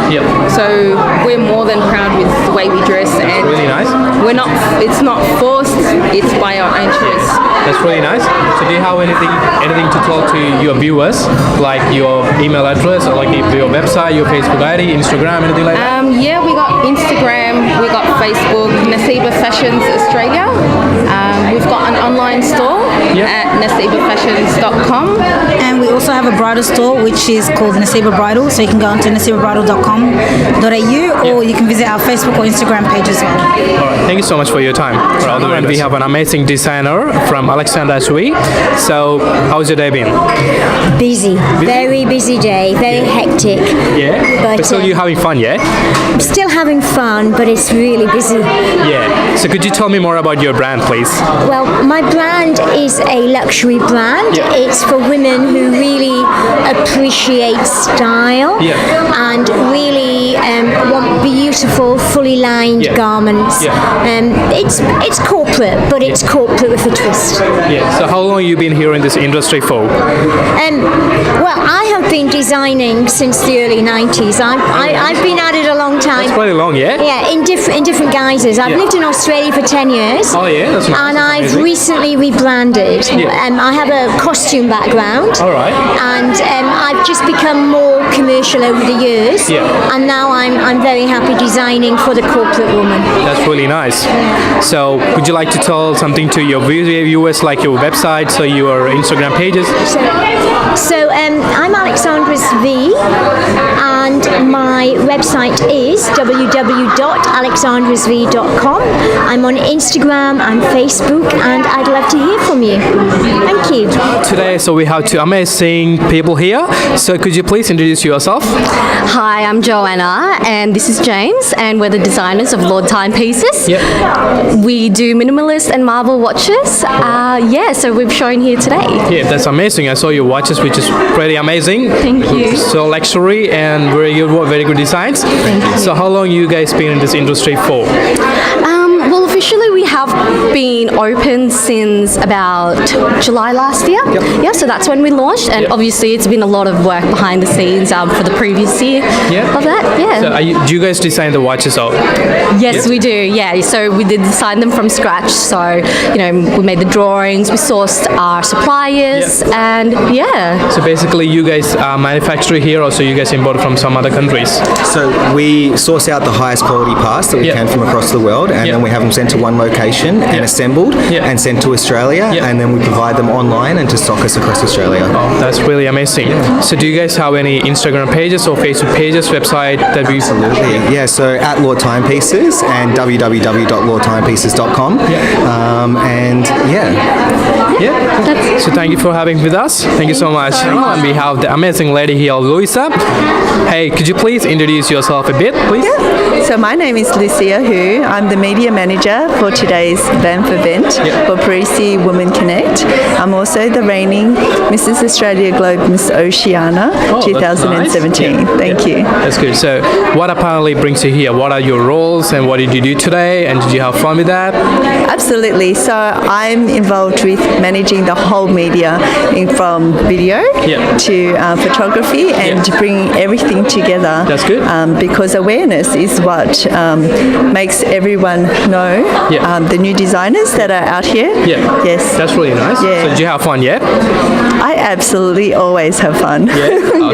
So we're more than proud with the way we dress, and really nice. We're not. It's not forced. It's by our own choice. That's really nice. So do you have anything to tell to your viewers, like your email address or like your website, your Facebook ID, Instagram, anything like that? We got Instagram, we got Facebook, Nasiba Fashions Australia. We've got an online store at nasibafashions.com. And we also have a bridal store which is called Nasiba Bridal, so you can go onto nasibabridal.com.au or you can visit our Facebook or Instagram page as well. Alright, thank you so much for your time. And we have an amazing designer from Alexander Sui. So how's your day been? Busy. Very busy day, very hectic. But still you having fun, I'm still having fun, but it's really busy. So could you tell me more about your brand, please? Well, my brand is a luxury brand. It's for women who really appreciate style and really want beautiful, fully lined garments. It's corporate, but it's corporate with a twist. So how long have you been here in this industry for? Well, I have been designing since the early 90s. I've been at it a long time. That's quite long, in different guises. I've lived in Australia for 10 years. Oh yeah, that's nice. And I've recently rebranded. I have a costume background. All right. And I've just become more commercial over the years, and now I'm very happy designing for the corporate woman. That's really nice. So would you like to tell something to your viewers, like your website, so your Instagram pages? So I'm Alexandra's V, and my website is www.alexandrasv.com. I'm on Instagram and Facebook, and I'd love to hear from you. Thank you. Today, so we have two amazing people here. So could you please introduce yourself? Hi, I'm Joanna, and this is James, and we're the designers of Lord Timepieces. We do minimalist and marble watches. So we've shown here today. Yeah, that's amazing. I saw your watches, which is pretty amazing. Thank you. So luxury and very good designs. Thank you. So how long you guys been in this industry for? Well, officially we have been open since about July last year. Yeah, so that's when we launched, and obviously it's been a lot of work behind the scenes for the previous year of that. Yeah. So do you guys design the watches out? Yes, we do. Yeah, so we did design them from scratch. So we made the drawings, we sourced our suppliers, and So basically, you guys manufacture here, or so you guys import from some other countries? So we source out the highest quality parts that we can from across the world, and then we have them sent to one location and assembled and sent to Australia, and then we provide them online and to stockers across Australia. Oh, that's really amazing. So do you guys have any Instagram pages or Facebook pages, website that we... Absolutely. Yeah, so at Lord Timepieces and www.lordtimepieces.com. So thank you for having with us. Thank you so much. And we have the amazing lady here, Louisa. Hey, could you please introduce yourself a bit, please? So my name is Lucia Hu. I'm the media manager for today's Banff event for Parisi Women Connect. I'm also the reigning Mrs. Australia Globe Miss Oceania 2017. Thank you. That's good. So what apparently brings you here? What are your roles and what did you do today, and did you have fun with that? Absolutely. So I'm involved with managing the whole media from video to photography and bringing everything together. That's good. Because awareness is what makes everyone know the new designers that are out here. Yes. That's really nice. Yeah. So did you have fun yet? I absolutely always have fun.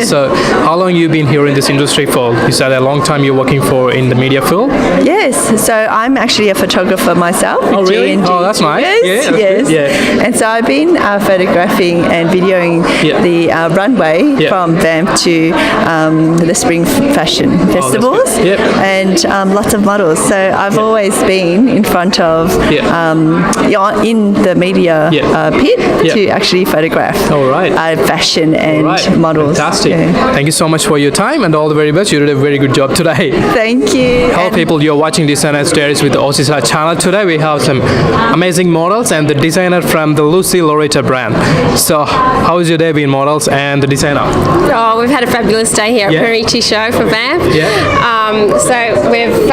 So how long you been here in this industry for? You said a long time you're working for in the media field? Yes. So I'm actually a photographer myself. Oh, really? Oh, that's nice. Yes. And so I've been photographing and videoing the runway from Banff to the spring fashion festivals and lots of models. So I've always been in front of in the media pit to actually photograph fashion and models. Fantastic. Thank you so much for your time and all the very best. You did a very good job today. Thank you. Hello people, you're watching Designers Diaries with the Aussie Star channel. Today we have some amazing models and the designer from the Lucy Loretta brand. So how is your day been, models and the designer? Oh, we've had a fabulous day here at Parisi Show for Banff. So we've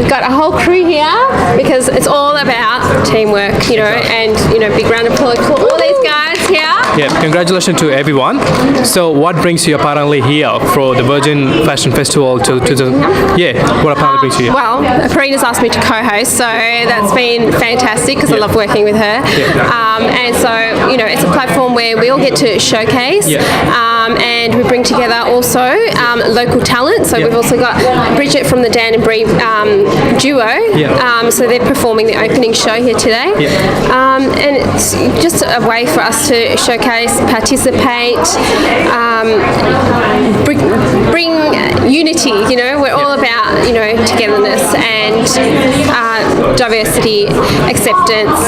got a whole crew here because it's all about teamwork, and big round of applause for all these guys here. Congratulations to everyone. So what brings you apparently here for the Virgin Fashion Festival to the what apparently brings you here? Well, Karina's asked me to co-host, so that's been fantastic because I love working with her. And so it's a platform where we all get to showcase and we bring together also local talent. So we've also got Bridget from the Dan and Bree duo. So they're performing the opening show here today. And it's just a way for us to showcase, participate, bring unity. We're all about togetherness and diversity, acceptance,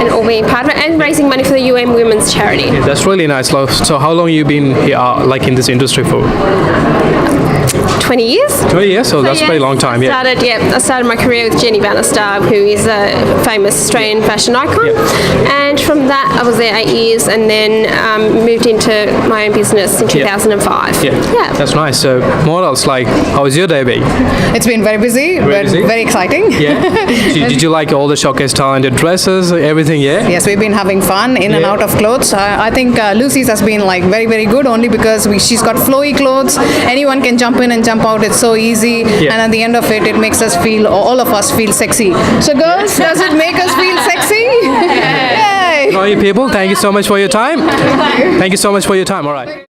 and all being part of it, and raising money for the UN Women's Charity. That's really nice, love. So how long you been here, in this industry for? 20 years. 20 years? So that's a pretty long time, I started my career with Jenny Bannister, who is a famous Australian fashion icon. And from that, I was there 8 years and then moved into my own business in 2005. That's nice. So models, how is your day been? It's been very busy, very exciting. Did you like all the showcase talented dresses, everything, Yes, we've been having fun in and out of clothes. I think Lucy's has been very, very good only because she's got flowy clothes. Anyone can jump in and jump out. It's so easy. And at the end of it makes us feel, all of us feel sexy. So girls, does it make us feel sexy? Yay! All you people, thank you so much for your time. Thank you so much for your time. All right.